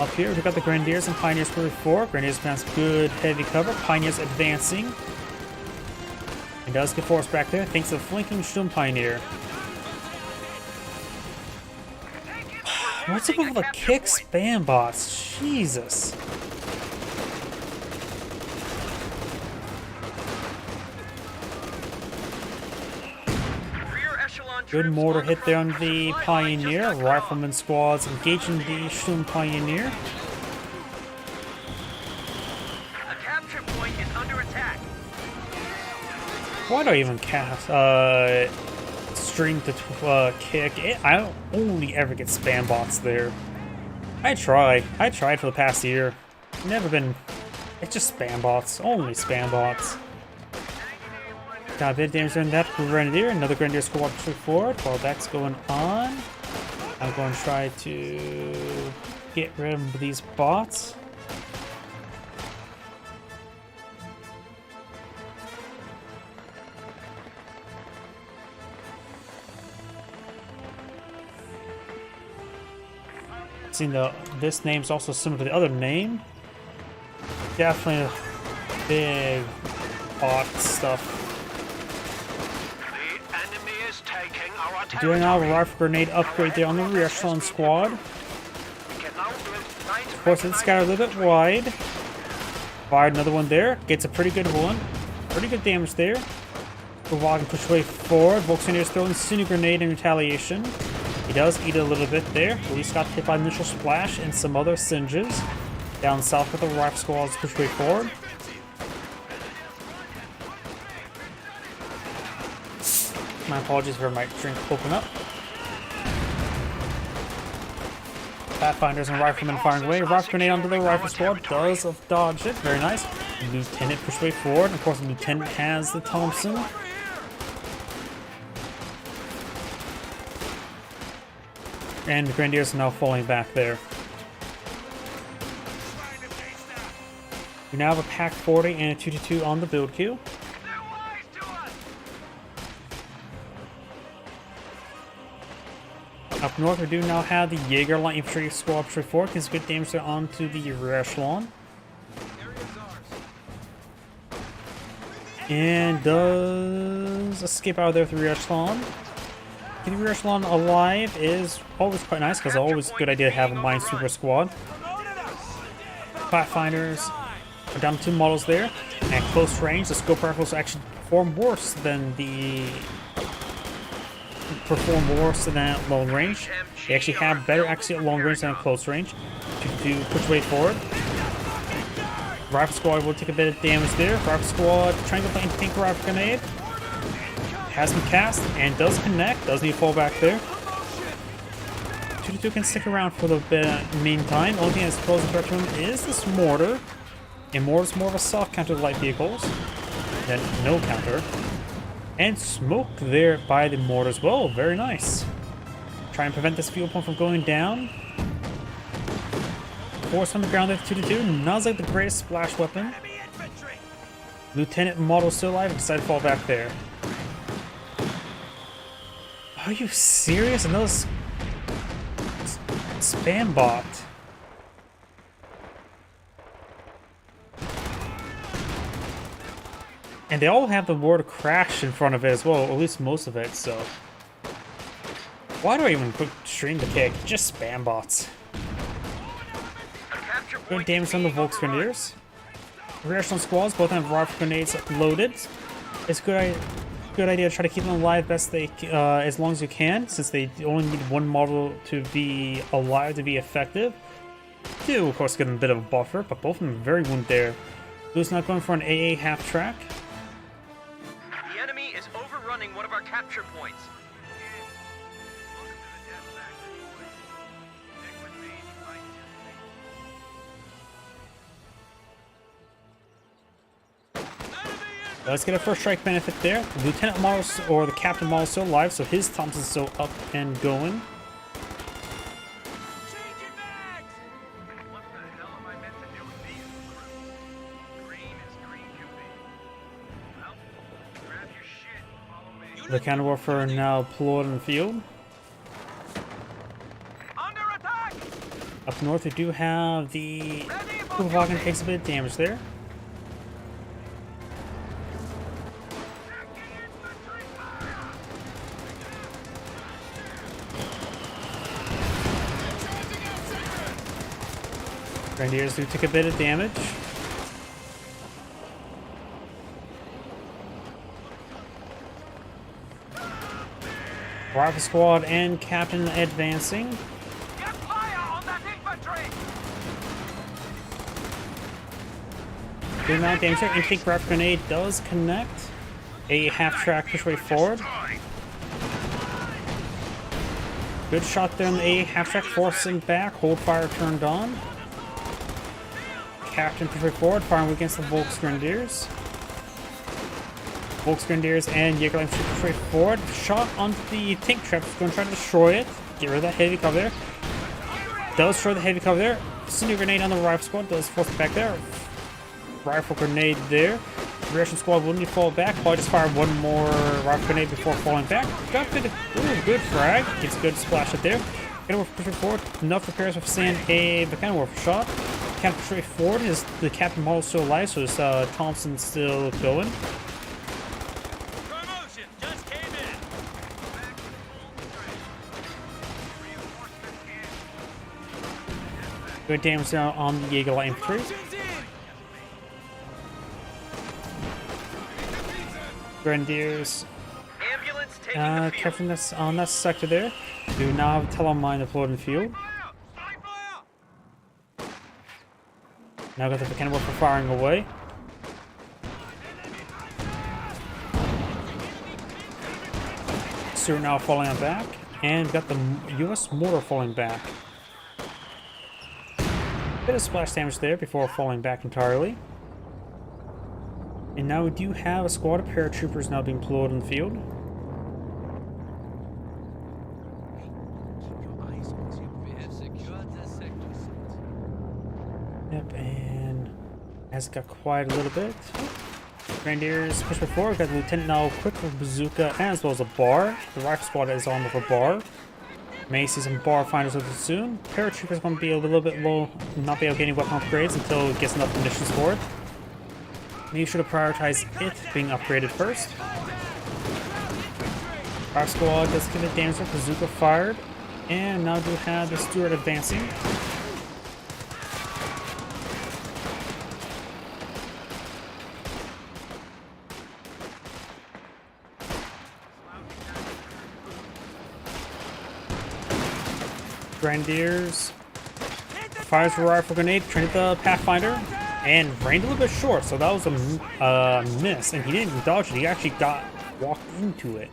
Up here, we got the Grenadiers and Pioneers for 4. Grenadiers has good heavy cover. Pioneers advancing. And does get forced back there thanks to the flanking Sturm Pioneer. What's up with the kick spam bots? Jesus. Good mortar hit there on the Pioneer. Rifleman squads engaging the Shun Pioneer. The capture point is under attack. Why do I even cast stream to kick? I only ever get spam bots there. I tried for the past year. Never been. It's just spam bots. Only spam bots. Got a bit of damage on that Grenadier. Another Grenadier squad push forward while that's going on. I'm going to try to get rid of these bots. Seeing this name's also similar to the other name. Definitely big bot stuff. The enemy is taking our Doing our territory. rifle grenade upgrade there on the rear echelon squad. We can now build 9 Force it scattered a little bit wide. Fired another one there. Gets a pretty good one. Pretty good damage there. Gavog can push way forward. Volkswagen is throwing Sinew Grenade in retaliation. He does eat a little bit there. At least got hit by initial splash and some other singes. Down south with the rifle squads push way forward. My apologies for my drink open up. Pathfinders and riflemen firing away. Rifle grenade onto the rifle squad. Does dodge it. Very nice. Lieutenant push way forward. Of course, the lieutenant has the Thompson. And the Grenadiers are now falling back there. We now have a Pack 40 and a 2-2 on the build queue. Up north, we do now have the Jaeger Light Infantry Squad push forward. Gets good damage there onto the rear echelon. And does escape out of there with the rear echelon. Keeping the rear echelon alive is always quite nice because it's always a good idea to have a Minesweeper squad. Pathfinders are down to 2 models there. At close range, the scope rifles actually perform worse than long range. They actually have better accuracy at long range than at close range. To push way forward. Rifle squad will take a bit of damage there. Rifle squad trying to play pink rifle grenade. Has been cast and does connect. Does need to fall back there. 2-2 can stick around for the meantime. Only thing that's close in threat to him is this mortar. And mortar's more of a soft counter to light vehicles than no counter. And smoke there by the mortar as well. Very nice. Try and prevent this fuel pump from going down. Force on the ground there, 2-2. Not like the greatest splash weapon. Lieutenant model still alive. Decided to fall back there. Are you serious? Another spam bot. And they all have the word crash in front of it as well, or at least most of it, so. Why do I even put stream the kick? Just spam bots. Good damage on the Volksgrenadiers. Rear echelon squads both have rifle grenades loaded. It's a good idea to try to keep them alive as long as you can, since they only need one model to be alive to be effective. Do of course get a bit of a buffer, but both of them are very wounded there. Blue's not going for an AA half track. The enemy is overrunning one of our capture points. Let's get a first strike benefit there. The lieutenant model or the captain model is still alive, so his Thompson's still up and going. What the hell am I meant to do with these recruits? Green as green can be. Well, grab your shit and follow me. The counter warfare now deployed in the field. Under attack! Up north, we do have the Kugelwagen takes a bit of damage there. Grenadiers do take a bit of damage. Rifle squad and captain advancing. Get fire on that infantry! Good amount of damage here. Infantry rifle grenade does connect. A half-track push way forward. Good shot there on the A half-track, forcing back. Hold fire turned on. Captain push way forward, firing against the Volksgrenadiers. Volksgrenadiers and Jägerline push way forward. Shot onto the tank trap. Going to try to destroy it. Get rid of that heavy cover there. Does destroy the heavy cover there. Senior grenade on the rifle squad. Does force it back there. Rifle grenade there. Reaction squad will need to fall back. Probably just fire one more rifle grenade before falling back. Got good, good frag. Gets a good splash up there. Gonna work pushing forward. Enough repairs with sand a kind of work shot. Captain straight forward. Is the captain model still alive? So is Thompson still going? Promotion just came in! Good damage down on the Jägerline infantry. Promotion's in! Grenadiers. Ambulance taking the field. Captain that's on that sector there. Do now have Telemine deployed in the field. Fire! Fire! Now got the cannon for firing away. Stewart now falling on back. And got the US mortar falling back. Bit of splash damage there before falling back entirely. And now we do have a squad of paratroopers now being deployed in the field. Keep your eyes on him. We have secured the sector site. Yep, and has got quiet a little bit. Grenadiers push before. Got the lieutenant now quick with bazooka as well as a bar. The rifle squad is on with a bar. May see some bar finders with it soon. Paratroopers going to be a little bit low, not be able to get any weapon upgrades until it gets enough conditions for it. Make sure to prioritize it being upgraded first. Our squad does get a damage with bazooka fired. And now do have the Stewart advancing. Grenadiers fires a rifle grenade, turned the Pathfinder, and rained a little bit short, so that was a miss. And he didn't even dodge it; he actually walked into it.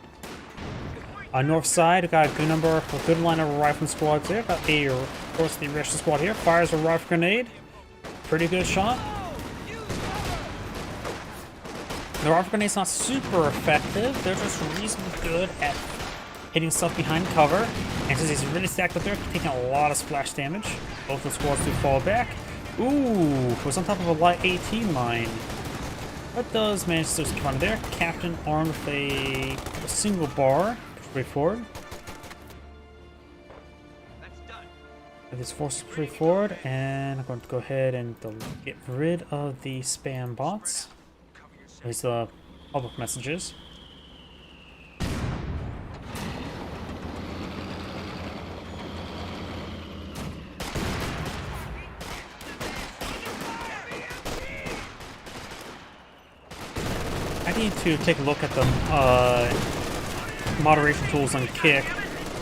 On north side, we got a good number, a good line of rifle squads there. Got a, of course, the rest of the squad here fires a rifle grenade, pretty good shot. The rifle grenade's not super effective; they're just reasonably good at hitting stuff behind cover, and since he's really stacked up there, taking a lot of splash damage. Both the squads do fall back. Ooh, was on top of a light 18 mine. That does manage to come on there. Captain armed with a single bar. Pretty forward. That's done. With his forces pretty forward, and I'm going to go ahead and get rid of the spam bots. These public messages. I need to take a look at the moderation tools on Kick.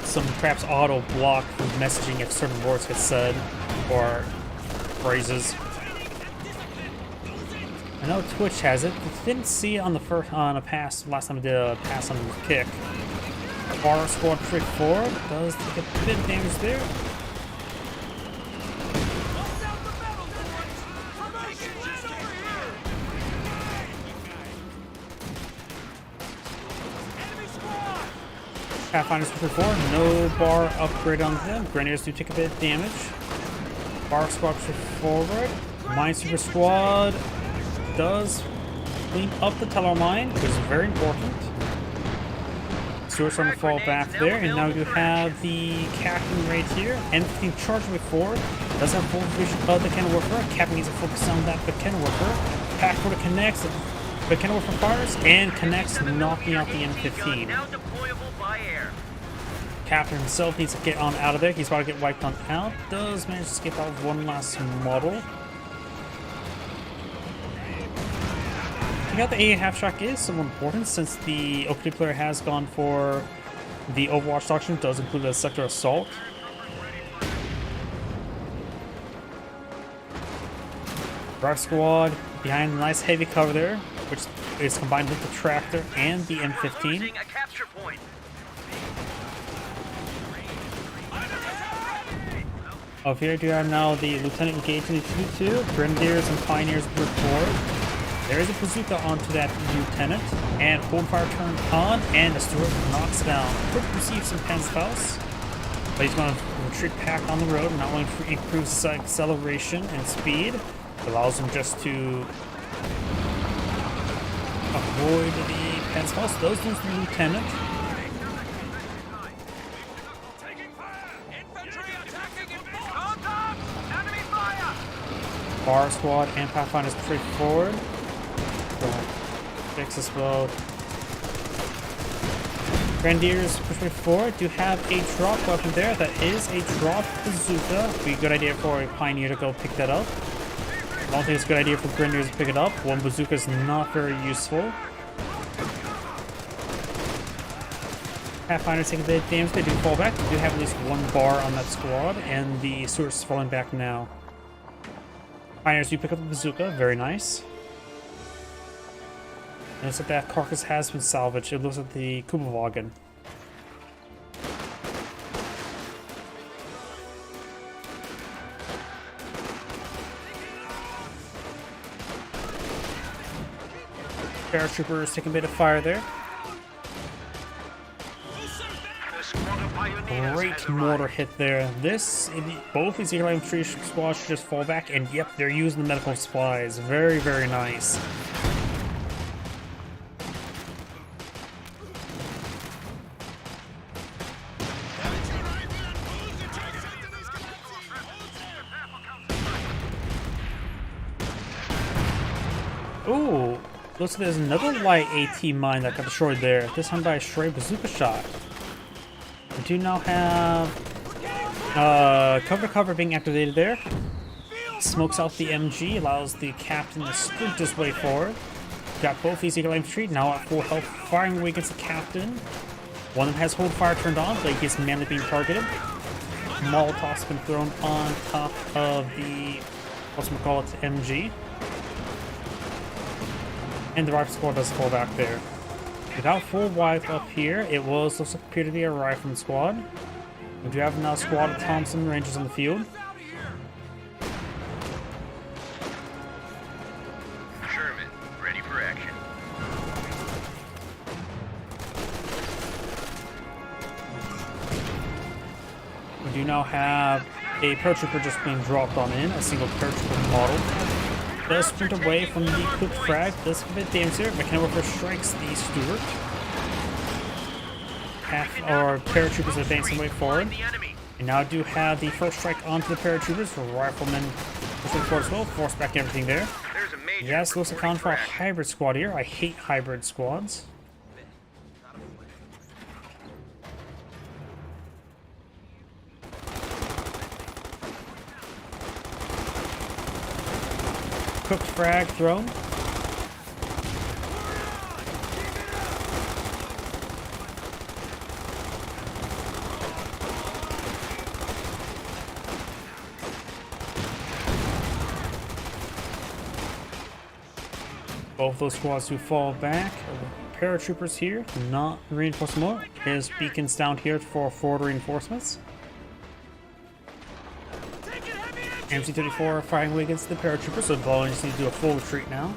Some perhaps auto block from messaging if certain words get said or phrases. I know Twitch has it. Didn't see it on the last time I did a pass on Kick. Bar squad pretty forward does take a bit of damage there. Pathfinders pretty forward, no bar upgrade on them. Grenadiers do take a bit of damage. Bar squad pretty forward. Minesweeper squad does clean up the teller mine, which is very important. Stewart's on the fall back there, and now you have the captain right here. M15 charging before. Does have full vision of the cannon worker. Captain needs to focus on that cannon worker. Pack for the connects. The cannon worker fires and connects, knocking out the M15. Now deployable by air. Captain himself needs to get on out of there. He's about to get wiped on out. Does manage to skip out one last model. Taking out the A half track is somewhat important since the Oakley player has gone for The Overwatch doctrine does include a sector assault. Drive squad behind a nice heavy cover there, which is combined with the tractor and the M15. Losing a capture point. Over here, you have now the lieutenant engaging the 2-2. Grenadiers and pioneers move forward. There is a bazooka onto that lieutenant, and hold fire turned on, and the Stuart knocks it down. Quick receives some Panzerfaust, but he's going to retreat back on the road, not only improves acceleration and speed, it allows him just to avoid the Panzerfaust. Those lose the lieutenant. Taking fire! Infantry attacking in front! Contact! Enemy fire! Bar squad and Pathfinders push forward. Fix this well. Grenadiers push forward. Do have a drop weapon there. That is a drop bazooka. Be a good idea for a pioneer to go pick that up. I don't think it's a good idea for Grenadiers to pick it up. One bazooka is not very useful. Pathfinders take a bit of damage. They do fall back. They do have at least one bar on that squad, and the Stuart's falling back now. Pioneers do pick up the bazooka. Very nice. And it looks like that carcass has been salvaged. It looks like the Kubelwagen. Paratroopers taking a bit of fire there. The squad of pioneers has Great arrived. mortar hit there. Both these Eagle Infantry squads should just fall back, and yep, they're using the medical supplies. Very, very nice. Ooh, looks like there's another light AT mine that got destroyed there. This time by a stray bazooka shot. We do now have cover to cover being activated there. Smokes out the MG, allows the captain to sprint his way forward. Got both these Eagle Infantry now at full health, firing away against the captain. One of them has hold fire turned on, but he is manually being targeted. Molotov's been thrown on top of the whatchamacallit MG. And the rifle squad does fall back there. Without full wipe up here, it was looks like appear to be a rifleman squad. We do have now a squad of Thompson Rangers on the field. Sherman, ready for action. We do now have a paratrooper just being dropped on in, a single paratrooper model. Does sprint away from the quick frag, does a bit of damage there. McKenna Warfare strikes the Stuart. Our paratroopers advancing way forward. The enemy. And now do have the first strike onto the paratroopers for riflemen pushing forward as well, force back everything there. There's a major. Yes, looks like on for a action. hybrid squad here. I hate hybrid squads. Cooked frag thrown. Both those squads do fall back. Paratroopers here, not reinforced more. His beacons down here for forward reinforcements. MC-34 firing away against the paratroopers, so Ballin just need to do a full retreat now.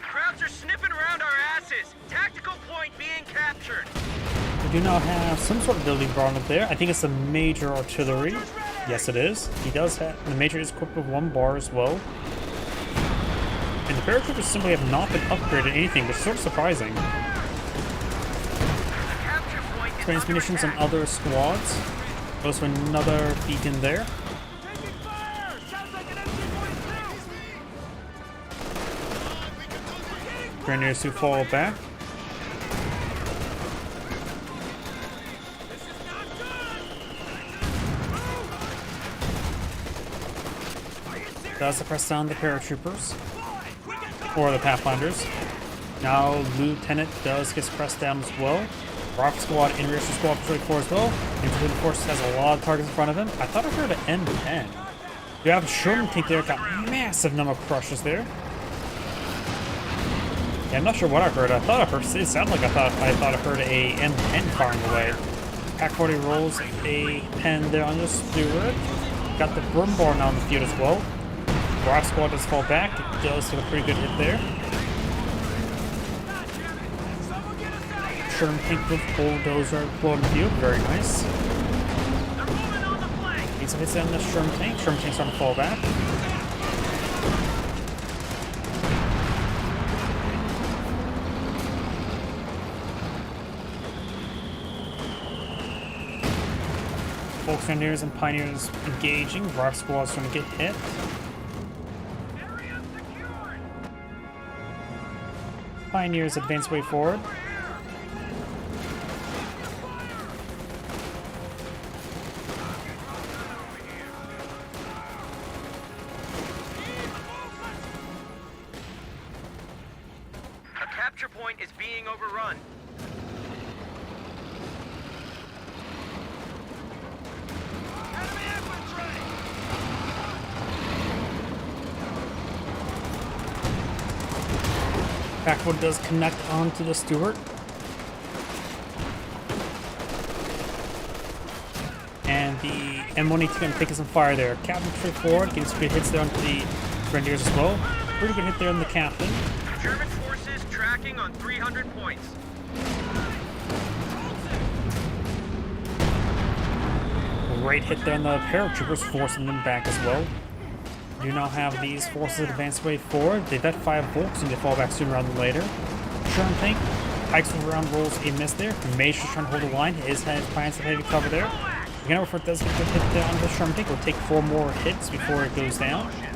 Crowds are sniffing around our asses. Tactical point being captured. We do now have some sort of building brought up there. I think it's a major artillery. Yes, it is. He does have the major is equipped with one bar as well. And the paratroopers simply have not been upgraded anything, which is sort of surprising. Capture point is Trains munitions on other squads. Goes for another beacon there. Taking fire! Sounds like an MG-42! Grenadiers who fall back. This is not good! does suppress down the paratroopers, or the Pathfinders. Now Lieutenant does get suppressed down as well. Rocket Squad and Rear Squad Patrol 4 as well. Infantry Force has a lot of targets in front of him. I thought I heard an M10. You have a Sherman tank there, got massive number of crushes there. Yeah, I'm not sure what I heard. I thought I heard, it sounded like I thought I heard a M10 firing away. Pack 40 rolls a pen there on the Stewart. Got the Brumbar now on the field as well. Rock Squad does fall back. It does take a pretty good hit there. Sherman tank with bulldozer blowing the field. Very nice. Need some hits on the Sherman tank. Sherman tank's starting to fall back. Volkswageners and Pioneers engaging. Rock Squad's trying to get hit. Pioneers advance way forward. A capture point is being overrun. Enemy infantry! Packwood does connect onto the Stewart. And the M182 going to take some fire there. Captain straight forward, getting some good hits there onto the Grenadiers as well. Pretty good hit there on the Captain. German forces tracking on 300 points. Great hit there on the paratroopers, forcing them back as well. Do now have these forces advance way forward. They've got 5 Volks and they fall back sooner rather than later. Sherman tank, hikes around, rolls a miss there. Major's trying to hold the line. His plans to heavy cover there. Again, before it does get a hit down the Sherman tank, it'll take 4 more hits before it goes down. Enemy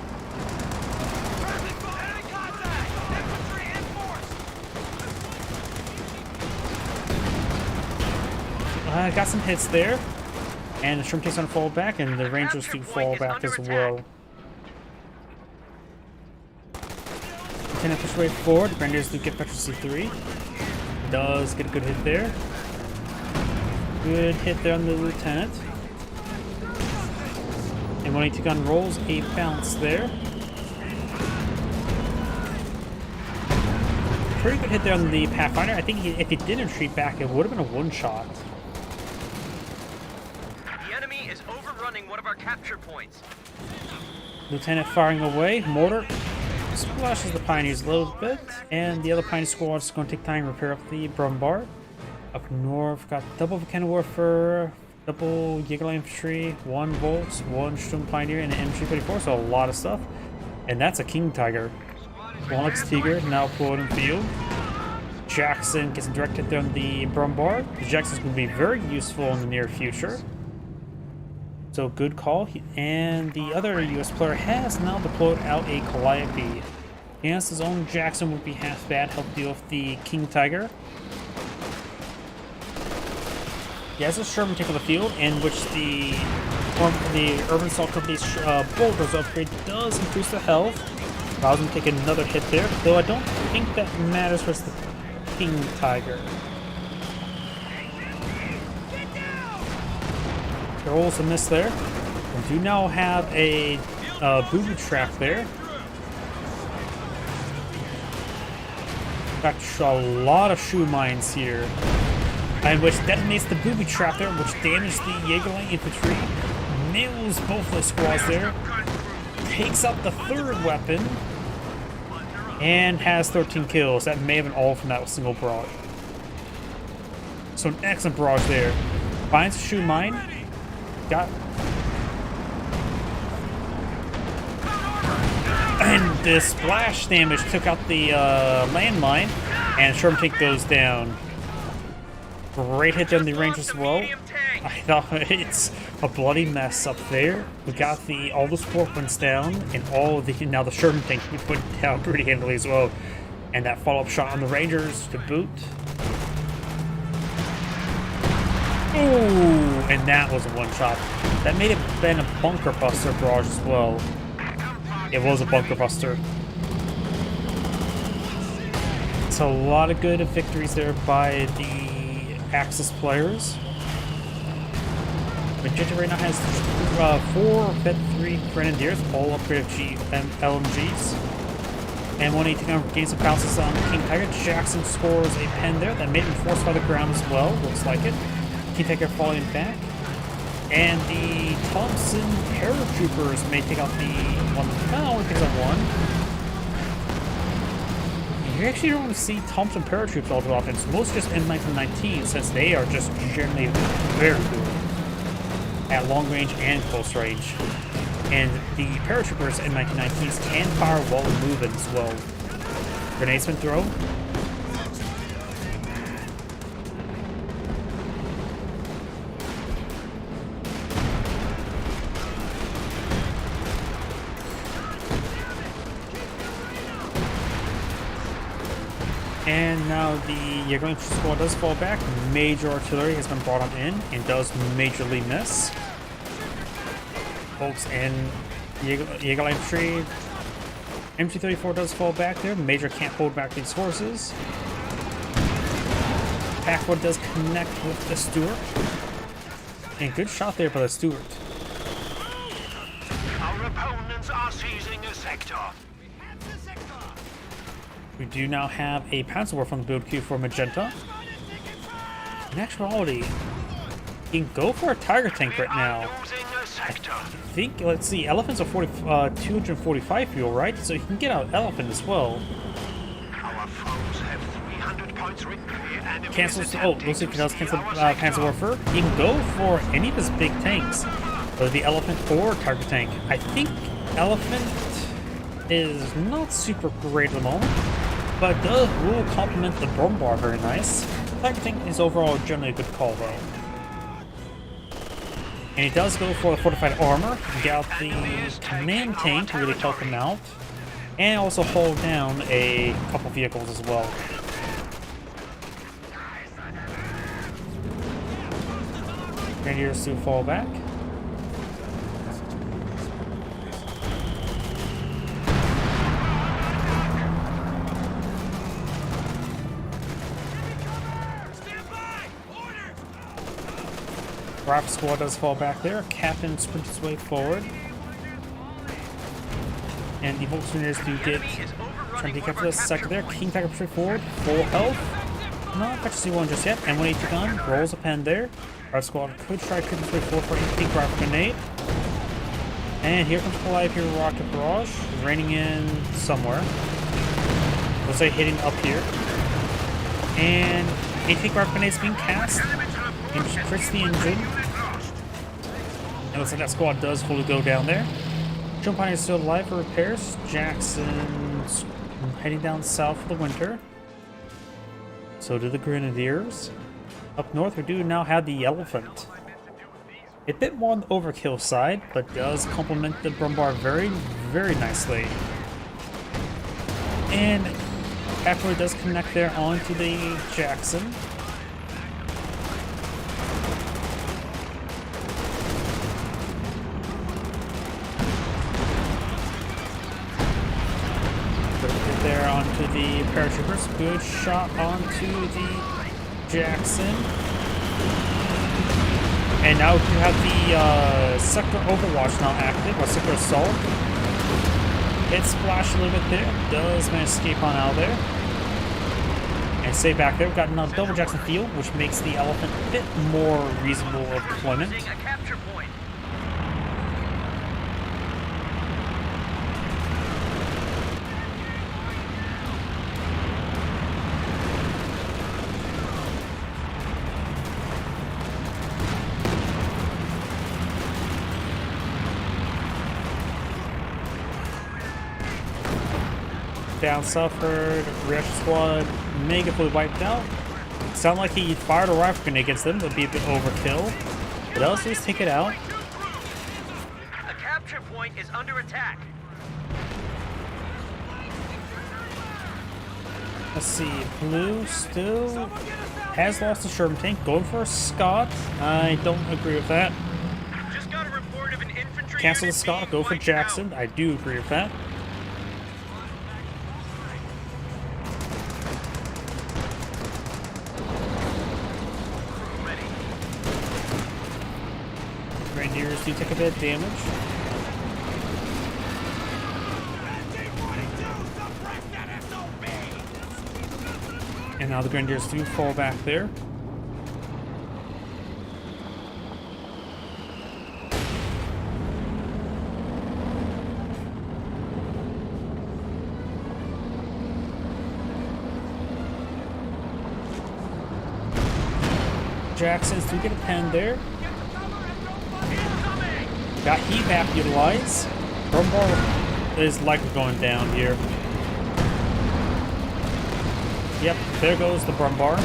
contact! Infantry in force! Got some hits there. And the Sherman tank's gonna fall back, and the Rangers do fall back as well. Lieutenant push way forward. Grenadiers do get Petrol C3. Does get a good hit there. Good hit there on the Lieutenant. And 182 gun rolls a bounce there. Pretty good hit there on the Pathfinder. I think if he didn't retreat back, it would have been a one-shot. The enemy is overrunning one of our capture points. Lieutenant firing away. Mortar splashes the Pioneers a little bit, and the other Pioneer squad is going to take time to repair up the Brumbar. Up north, got double Volcano Warfare, double Jägerle Infantry, 1 Volks, 1 Sturm Pioneer, and an MG34, so a lot of stuff. And that's a King Tiger. Onyx Tiger now deployed in field. Jackson gets directed there on the Brumbar. The Jackson's going to be very useful in the near future. So good call. And the other US player has now deployed out a Calliope. Yes, his own Jackson would be half bad, help deal with the King Tiger. He has a Sherman take on the field, in which the Urban Assault Company's Bulldozer upgrade does increase the health. Allows him to take another hit there, though I don't think that matters versus the King Tiger. There rolls a miss there. We do now have a booby trap there. Got a lot of shoe mines here. And which detonates the booby trap there, which damages the Jägerle infantry. Nails both the squads there. Takes out the 3rd weapon. And has 13 kills. That may have been all from that single barrage. So an excellent barrage there. Finds a shoe mine. Got. And the splash damage took out the landmine, and Sherman tank goes down. Great hit on the Rangers as well. I thought it's a bloody mess up there. We got all the support points down, and now the Sherman tank we put down pretty handily as well. And that follow-up shot on the Rangers to boot. Ooh, and that was a one-shot. That may have been a bunker buster barrage as well. It was a bunker buster. So a lot of good victories there by the Axis players. Magenta right now has 4 Vet 3 Grenadiers, all upgraded LMGs. And 118 gains some bounces on King Tiger. Jackson scores a pen there that made him force by the ground as well, looks like it. King Tiger falling back. And the Thompson paratroopers may take out the one. No, only picks up one. You actually don't see Thompson paratroopers all too often. It's most just M1919 since they are just generally very good at long range and close range. And the paratroopers in 1919s can fire while moving as well. Grenades been thrown. And now the Jägerling squad does fall back. Major artillery has been brought on in and does majorly miss. Folks, and Jägerling infantry, MG34 does fall back there. Major can't hold back these forces. Packwood does connect with the Stuart. And good shot there by the Stuart. Our opponents are seizing a sector. We do now have a Panzerwerfer from the build queue for Magenta. In actuality, you can go for a Tiger tank right now. Losing a sector. I think, let's see, Elephants are 245 fuel, right? So you can get out Elephant as well. Our foes have 300 points written. The enemy Cancels, is oh, attempting looks like he does to cancel steal our sector. Panzerwerfer. You can go for any of his big tanks, whether the Elephant or Tiger tank. I think Elephant is not super great at the moment, but will complement the Brumbar very nice. Tiger tank is overall generally a good call though. And he does go for the fortified armor, get out the command tank to really help him out, and also hold down a couple vehicles as well. Grenadiers to fall back. Rifle squad does fall back there. Captain sprints his way forward. And the Volkswageners do get trying to decapture the sector there. King Tiger pushing forward. Full health. Not got to see one just yet. And 180 gun rolls a pen there. Rifle squad could try to creep his way forward for a pink rifle grenade. And here comes Calliope rocket barrage, raining in somewhere. Looks like hitting up here. And a pink rifle grenade is being cast. And crits the engine. It looks like that squad does fully go down there. Jump Pioneer is still alive for repairs. Jackson's heading down south for the winter. So do the Grenadiers. Up north, we do now have the Elephant. A bit more on the overkill side, but does complement the Brumbar very, very nicely. And Packwood does connect there onto the Jackson. There onto the paratroopers. Good shot onto the Jackson. And now we have the Sector Overwatch now active, or Sector Assault. It splashed a little bit there. Does manage to escape on out there. And stay back there. We've got another double Jackson field, which makes the Elephant a bit more reasonable of deployment. A capture point. Down suffered, reaction squad may get fully wiped out. Sound like he fired a rifle grenade against them, that'd be a bit overkill. But else just take it out. A capture point is under attack. Let's see, Blue still has lost the Sherman tank, going for a Scott. I don't agree with that. Just got a report of an infantry cancel the Scott, go for Jackson. I do agree with that. Grenadiers do take a bit of damage. And now the Grenadiers do fall back there. Jacksons do get a pen there. Got heat map utilized. Brumbar is likely going down here. Yep, there goes the Brumbar.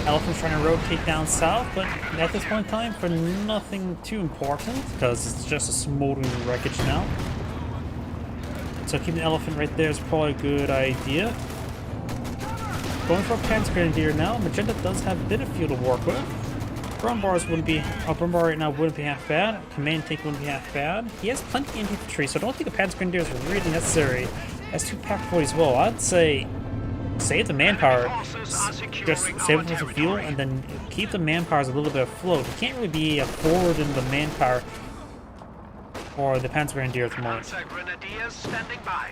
Elephant's trying to rotate down south, but at this point in time, for nothing too important, because it's just a smoldering wreckage now. So keeping the Elephant right there is probably a good idea. Going for a Panzer Grenadier now. Magenta does have a bit of fuel to work with. Brumbars wouldn't be... Brumbar right now wouldn't be half bad. Command Tank wouldn't be half bad. He has plenty of infantry, so I don't think a Panzer Grenadier is really necessary. As 2 Pack 40s well, I'd say save the manpower. Just save it with the fuel, and then keep the manpowers a little bit afloat. You can't really be forward in the manpower or the Panzer Grenadier at the moment. Panzer Grenadiers standing by.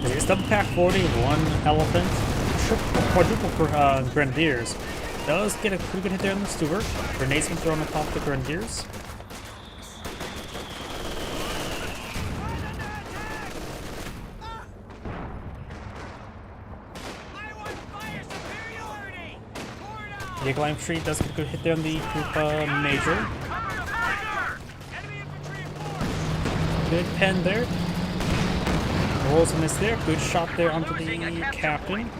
There's double pack 40, 1 Elephant, triple, quadruple Grenadiers. Does get a pretty good hit there on the Stuart. Grenades been thrown on top of the Grenadiers. The Eagle Infantry does get a good hit there on the group Major. Good pen there. Rolls a miss there. Good shot there onto the Captain.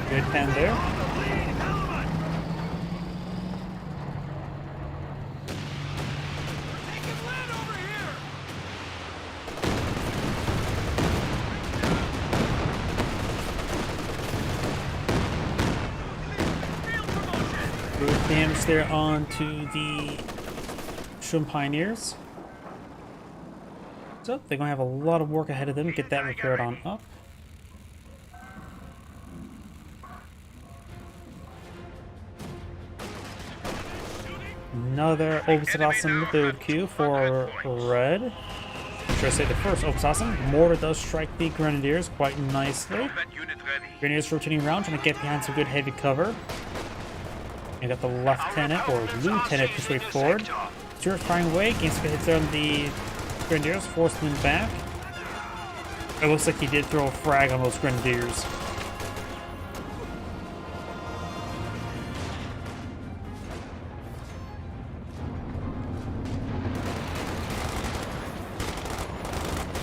Good pen there. Good damage there onto the Shun Pioneers. So they're going to have a lot of work ahead of them to get that repaired on up. Another Obusasam build queue for Red. Should I say the first Obusasam? Mortar does strike the Grenadiers quite nicely. Combat unit ready. Grenadiers rotating around, trying to get behind some good heavy cover. You got the Lieutenant or Lieutenant push way forward. Stuart firing away, gains some good hits there on the Grenadiers, forcing them back. It looks like he did throw a frag on those Grenadiers.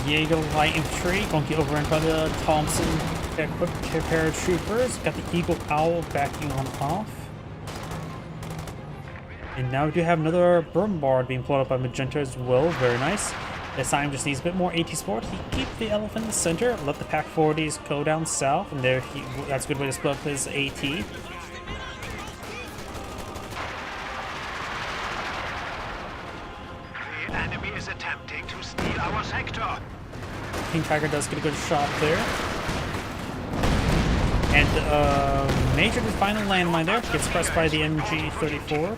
Jaeger Light Infantry going to get overrun by the Thompson equipped paratroopers. Got the Eagle Owl backing on off. And now we do have another Brumbard being pulled up by Magenta as well. Very nice. This time just needs a bit more AT support. He keep the Elephant in the center, let the Pack 40s go down south, and there that's a good way to split up his AT. The enemy is attempting to steal our sector. King Tiger does get a good shot there. And Major the final landmine there gets pressed by the MG-34.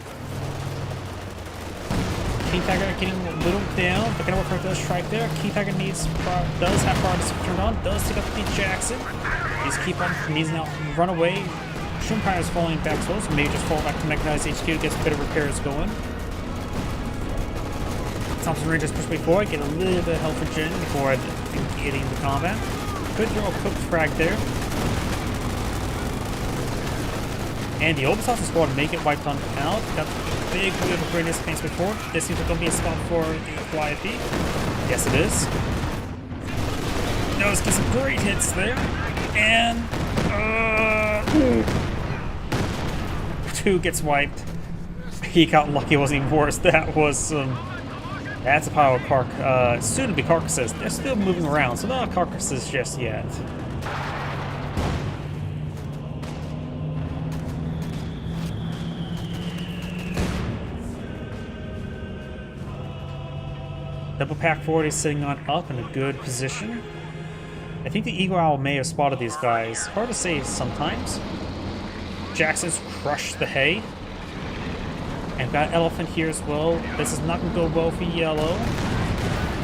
King Tiger getting whittled down, but gonna work for a strike there. King Tiger does have progress turned on, does take up the Jackson. Needs now run away. Shumpire is falling back slow, so maybe just fall back to Mechanized HQ, gets a bit of repairs going. Thompson Rangers push way forward, get a little bit of health regen before getting into combat. Could throw a cooked frag there. And the Obusasam squad make it wiped on out. Got a big wave of Grenadiers against before. This seems like going to be a spot for the YP. Yes, it is. Notice get some great hits there. And 2 gets wiped. He got lucky, it wasn't even worse. That was that's a pile of soon to be carcasses. They're still moving around, so not carcasses just yet. Double Pack 40 sitting on up in a good position. I think the Eagle Owl may have spotted these guys. Hard to say sometimes. Jackson's crushed the hay. And got Elephant here as well. This is not going to go well for Yellow.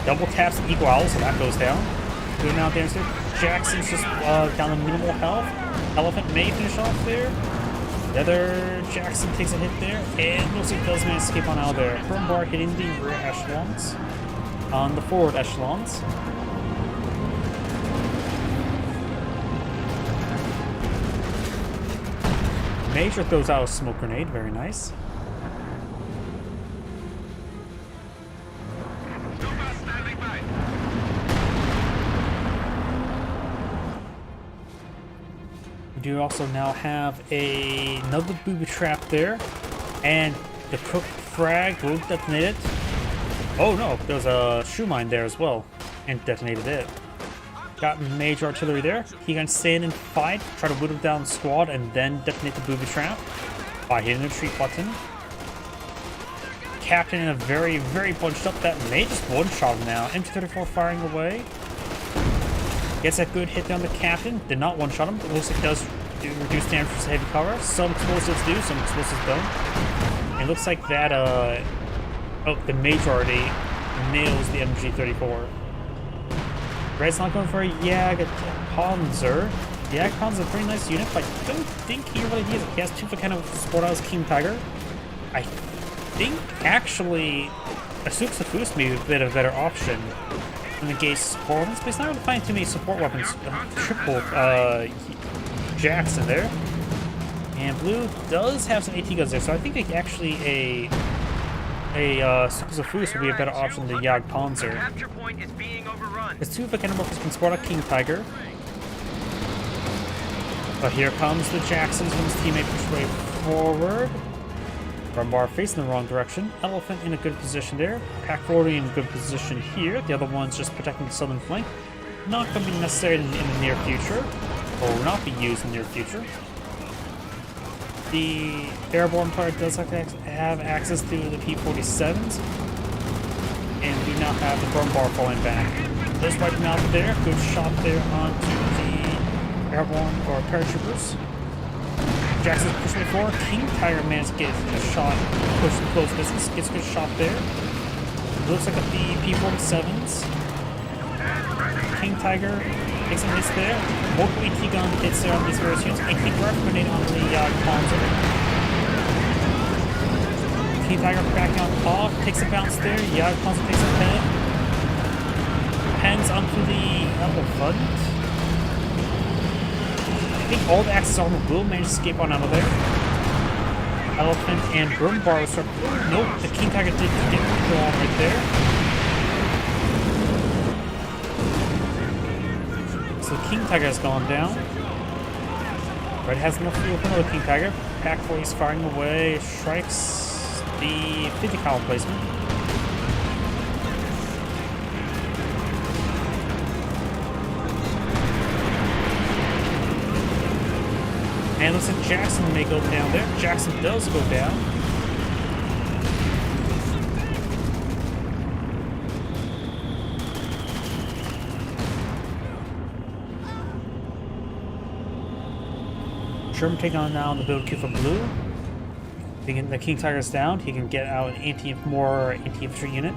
Double taps the Eagle Owl, so that goes down. Good amount of damage there. Jackson's just down to minimal health. Elephant may finish off there. The other Jackson takes a hit there. And looks like he does manage to escape on out there. Brumbar hitting the rear echelons. On the forward echelons. Major throws out a smoke grenade, very nice. We do also now have another booby trap there, and the cook frag will detonate it. Oh no, there was a shoe mine there as well, and detonated it. Got major artillery there. He can stand and fight, try to whittle down the squad, and then detonate the booby trap by hitting the retreat button. Captain in a very, very bunched up that may just one-shot him now. MG34 firing away. Gets that good hit down the captain. Did not one-shot him, but looks like it does reduce damage for heavy cover. Some explosives do, some explosives don't. And looks like that, oh, the majority nails the MG34. Red's not going for a Jagdpanzer. Jagdpanzer is a pretty nice unit, but I don't think he really needs it. He has two for kind of sport out as King Tiger. I think actually a Suxafus may be a bit of a better option than the Gay Scorpions, but he's not really finding too many support weapons. Triple Jackson there. And Blue does have some AT guns there, so I think actually a Suxafus would be a better option than the Jagdpanzer. Capture point is being overrun. His two cannon workers can sport out King Tiger. But here comes the Jacksons when his teammate pushed way forward. Brumbar facing the wrong direction. Elephant in a good position there. Pack 40 in a good position here. The other one's just protecting the southern flank. Not going to be necessary in the near future. Or will not be used in the near future. The airborne player does have access to the P-47s. And we now have the Brumbar falling back. Does wipe him out there. Good shot there onto the airborne or paratroopers. Jackson's pushing it forward. King Tiger managed to get a shot, push the close distance, gets a good shot there. Looks like the P-47s. King Tiger takes some hits there. Multiple AT gun hits there on these various units. AT guard grenade on the Panzer. King Tiger backing on off, takes a bounce there. Panzer takes a pen. Pens onto the Elephant. I think all the Axis armor will manage to escape on out of there. Elephant and Brumbar will start. Nope, the King Tiger did get the kill on right there. So the King Tiger has gone down. Red has enough fuel for another King Tiger. Pack 40 is firing away. Strikes the 50 cal placement. And looks like Jackson may go down there. Jackson does go down. Sherman taking on now on the build queue for Blue. The King Tiger's down. He can get out an more anti-infantry unit.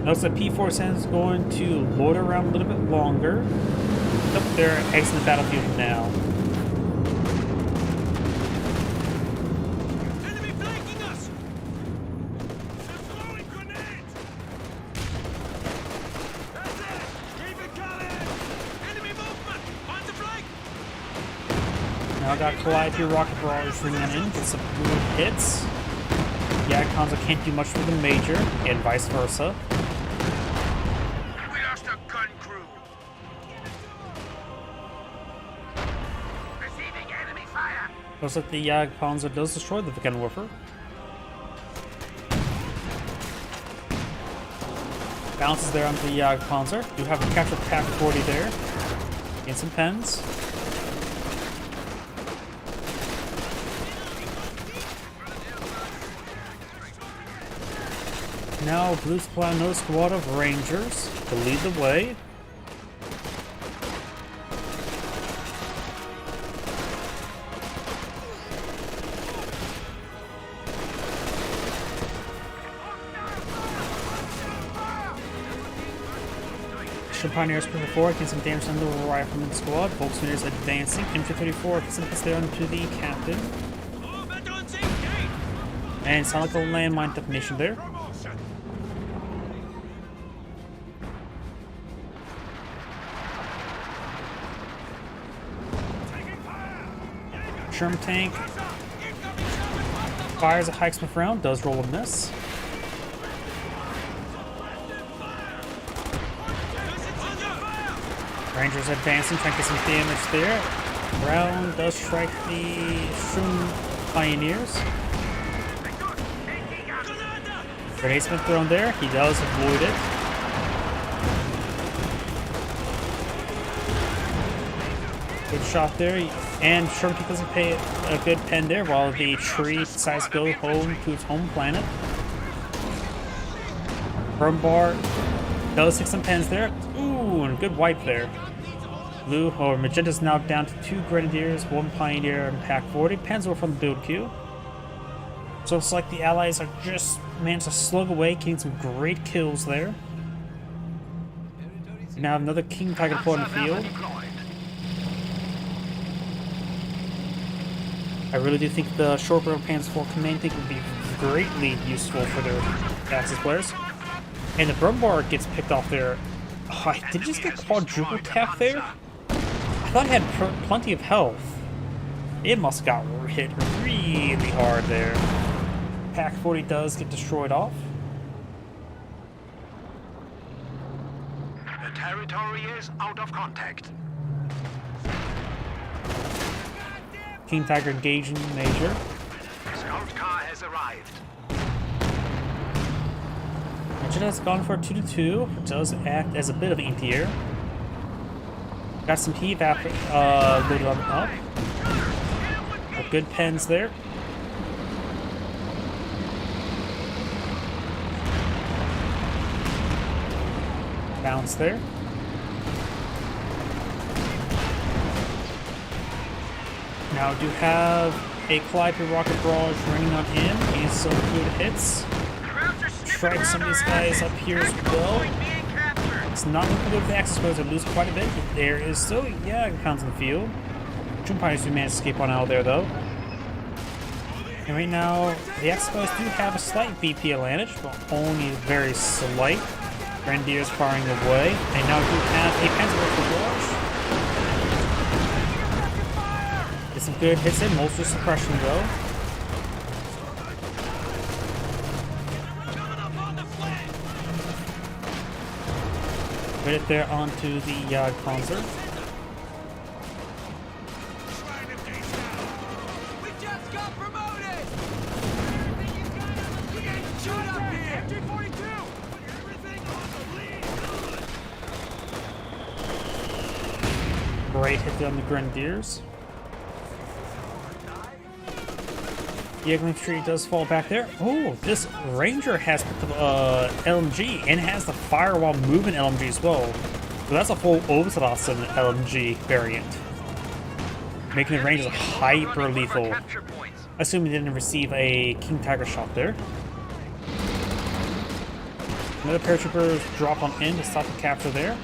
Notice the P-47 is going to loiter around a little bit longer. Nope, they're exiting the battlefield now. Enemy flanking us! They're throwing grenades! That's it! Keep it coming! Enemy movement! On the flank! Now I got Calliope rocket barrage ringing in, get some good hits. Jagdpanzer can't do much for the Major, and vice versa. We lost a gun crew. Receiving enemy fire. Looks like the Jagdpanzer does destroy the Wickenwerfer. Bounces there onto the Jagdpanzer. Do have a capture Pack 40 there. Get some pens. Now blue supply another squad of Rangers to lead the way. Pioneers pushing forward, getting some damage on the rifleman squad. Volkswagen advancing. MG34 gets some hits there onto the captain. And sound like a landmine detonation there. Sherman tank fires a Hikesmith round, does roll a miss. Rangers advancing, trying to get some damage there. Round does strike the Shroom Pioneers. Grenade been thrown there. He does avoid it. Good shot there. And Sherman doesn't pay a good pen there while the tree decides to go home to its home planet. Brumbar does take some pens there. Ooh, and a good wipe there. Blue or Magenta's now down to 2 Grenadiers, 1 Pioneer, and Pack 40. Pens over from the build queue. So it's like the Allies are just managed to slug away, getting some great kills there. We now have another King Tiger deployed in the field. I really do think the short barrel Panzer IV command tank would be greatly useful for their Axis players. And the Brumbar gets picked off there. Oh, I did just get quadruple tap there? I thought it had plenty of health. It must have got hit really hard there. Pack 40 does get destroyed off. The territory is out of contact. King Tiger engaging Major. Scout car has arrived. Magenta has gone for a 2-2, which does act as a bit of anti-air. Got some heat loaded on up. But good pens there. Bounce there. Now do have a Calliope Rocket Barrage running on him and some good hits. Strike some of these guys up here as well. It's not looking good for the Axis players. They lose quite a bit. There is still, yeah, pounds in the field. Shroom Pioneers do manage to escape on out of there though. And right now, the Axis players do have a slight BP advantage, but only very slight. Grenadiers firing away. And now we do have a Panzer Rifle Barrage. Get some good hits in, most of suppression though. Put it there onto the Panzer. We just got promoted! Shoot up here! MG42! Everything on the lead! Great hit there on the Grenadiers. The infantry does fall back there. Oh, this Ranger has picked up LMG and has the fire while moving LMG as well. So that's a full Osterhausen LMG variant. Making the Rangers hyper lethal. Assuming they didn't receive a King Tiger shot there. Another paratroopers drop on in to stop the capture there.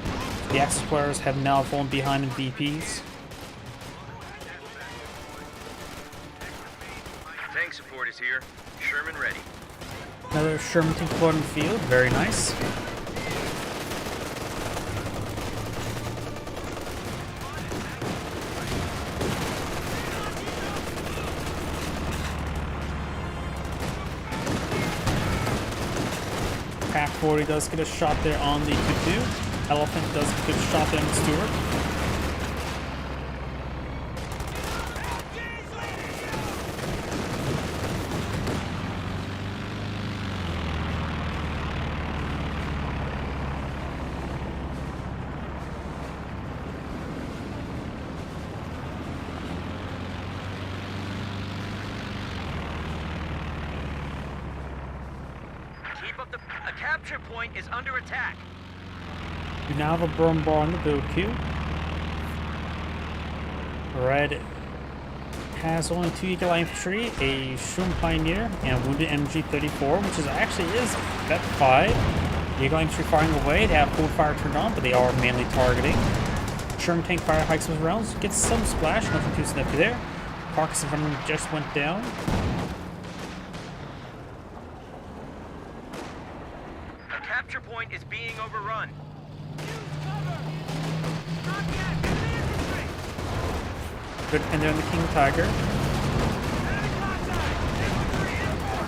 The Axis players have now fallen behind in DPs. Tank support is here. Sherman ready. Another Sherman tank deployed in the field. Very nice. Pack 40 does get a shot there on the 2-2. Elephant does get a good shot there on the Stewart. up the... A capture point is under attack. We now have a Brumbar on the build queue. Red has only 2 Eagle Eye Infantry, a Shroom Pioneer, and a Wounded MG-34, which actually is Vet 5. Eagle Eye Infantry firing away. They have cold fire turned on, but they are mainly targeting. Sherman tank fire hikes with rounds, gets some splash, nothing too snippy there. Carcass in front of him just went down. A capture point is being overrun. Good pin there on the King Tiger.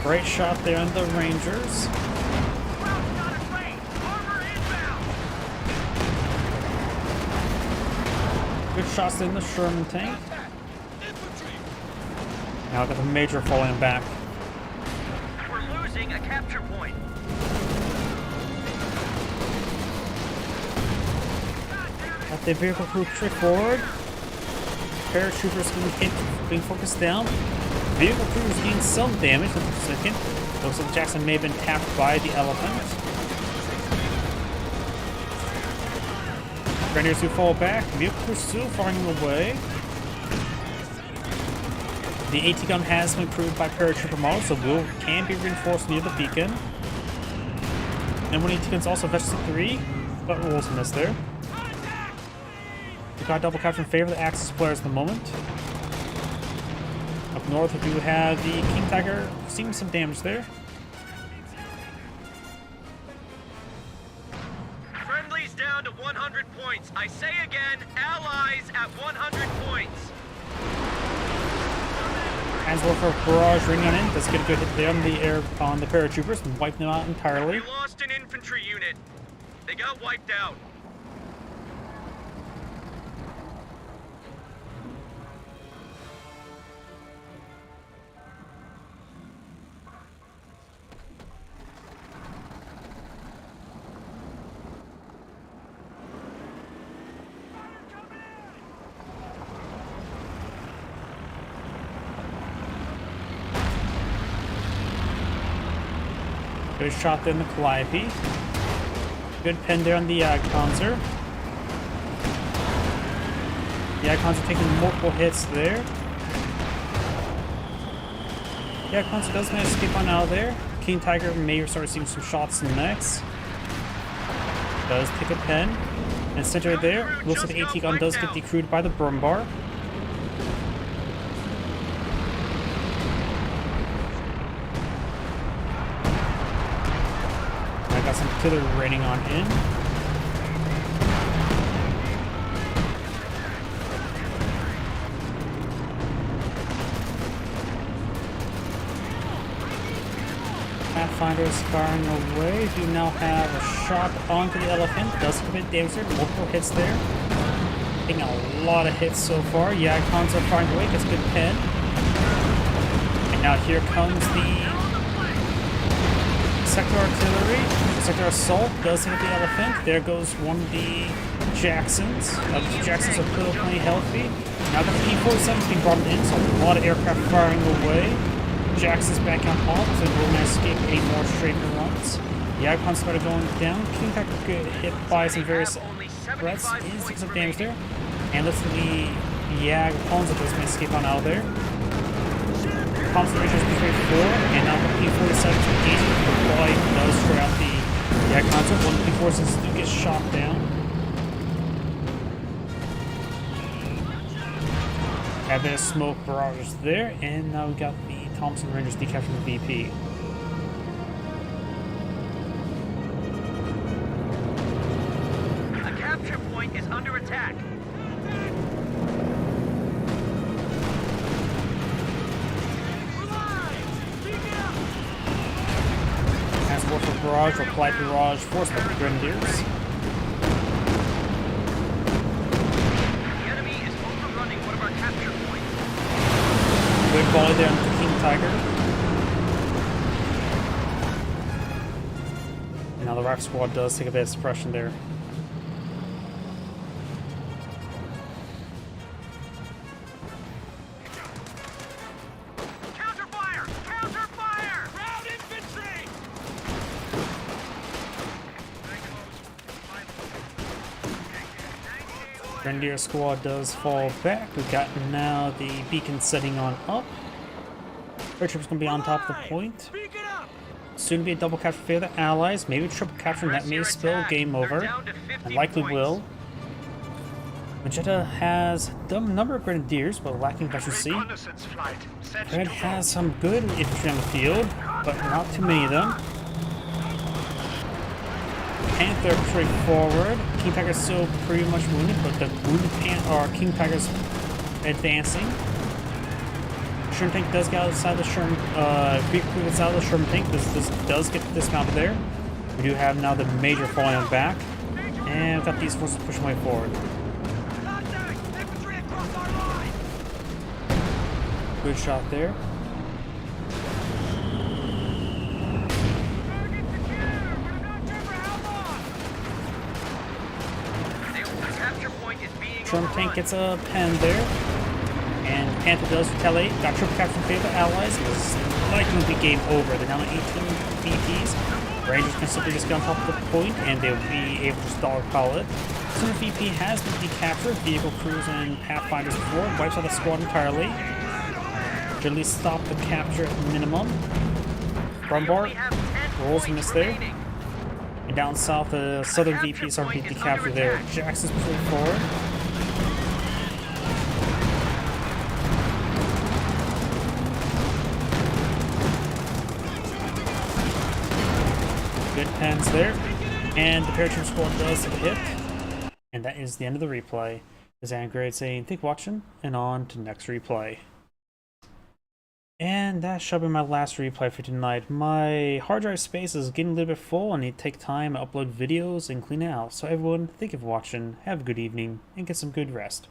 Great shot there on the Rangers. Good shots in the Sherman tank. Now got the Major falling back. We're losing a capture point. Got the vehicle crew trick forward. Paratroopers being focused down. Vehicle crew is getting some damage in a second. Looks like Jackson may have been tapped by the elephant. Grenadiers who fall back. Vehicle crew still firing away. The AT gun has been improved by paratrooper models, so can be reinforced near the beacon. And one AT gun's also Vector 3, but rolls miss there. We got double capture in favor of the Axis players at the moment. Up north, we do have the King Tiger seeing some damage there. Friendly's down to 100 points. I say again, allies at 100 points. As well for barrage ring on in. Let's get a good hit there on the air on the paratroopers and wipe them out entirely. We lost an infantry unit. They got wiped out. Good shot there in the Calliope. Good pin there on the Panzer. The Icons are taking multiple hits there. The Icons does manage to escape on out of there. King Tiger may start seeing some shots next. Does pick a pen. And center there. Looks like the AT gun does get decrewed by the Brumbar. Got some artillery raining on in. Pathfinder's firing away. Do now have a shot onto the elephant. Does commit damage there. Multiple hits there. Taking a lot of hits so far. Icons are firing away. Gets a good pin. And now here comes the Sector Artillery. Sector Assault does hit the elephant. There goes one of the Jacksons. The Jacksons are politically healthy. Now the P-47's being brought in, so a lot of aircraft firing away. Jackson's back on halt, so will not escape 8 more straight runs. The Icons started going down. King Tiger get hit by some various threats. He takes some damage there. And looks like the Yag Ponza does not escape on out of there. Concentration is P-44, and now the P-47 engagement with the Boy does destroy out the Icons. One of the P-47s do get shot down. Had a bit of smoke barrages there, and now we got the Thompson Rangers decapturing the VP. A capture point is under attack. Transport for barrage, applied barrage, forced by the Grenadiers. The enemy is overrunning one of our capture points. Good volley there on the King Tiger. And now the Rock Squad does take a bit of suppression there. Counter fire! Counter fire! Ground infantry! Grenadier squad does fall back. We got now the beacon setting on up. Airtroops gonna be on top of the point. Speak it up! Soon to be a double capture for the allies. Maybe triple capture, and that may spell game over. And likely will. Magetta has a number of grenadiers, but lacking efficiency. Reconnaissance flight set Red to has some good infantry on the field, but not too many of them. Panther straight forward. King Tiger's still pretty much wounded, but the wounded King Tiger's advancing. Sherman tank does get outside the Sherman, gets out of the Sherman tank. This does get dismounted there. We do have now the Major falling back, and we've got these forces pushing way forward. Contact! Infantry across our line! Good shot there. Target secure! We're not sure for how long! The capture point is being Sherman tank overrun. gets a pen there. And Panther does retaliate. Got triple capture in favor of allies. It was likely to be game over. They're down to 18 VPs. Rangers can simply just get on top of the point, and they'll be able to dogpile it. Soon as VP has been decaptured, vehicle crews and Pathfinders before, wipes out the squad entirely. Should at least stop the capture at minimum. Brumbar rolls and miss there. And down south, the southern VPs are being decaptured there. Jackson's pushing forward. Good pens there. And the paratroop squad does hit. And that is the end of the replay. This is Angrade saying, thank you for watching, and on to the next replay. And that shall be my last replay for tonight. My hard drive space is getting a little bit full. I need to take time to upload videos and clean it out. So everyone, thank you for watching, have a good evening, and get some good rest.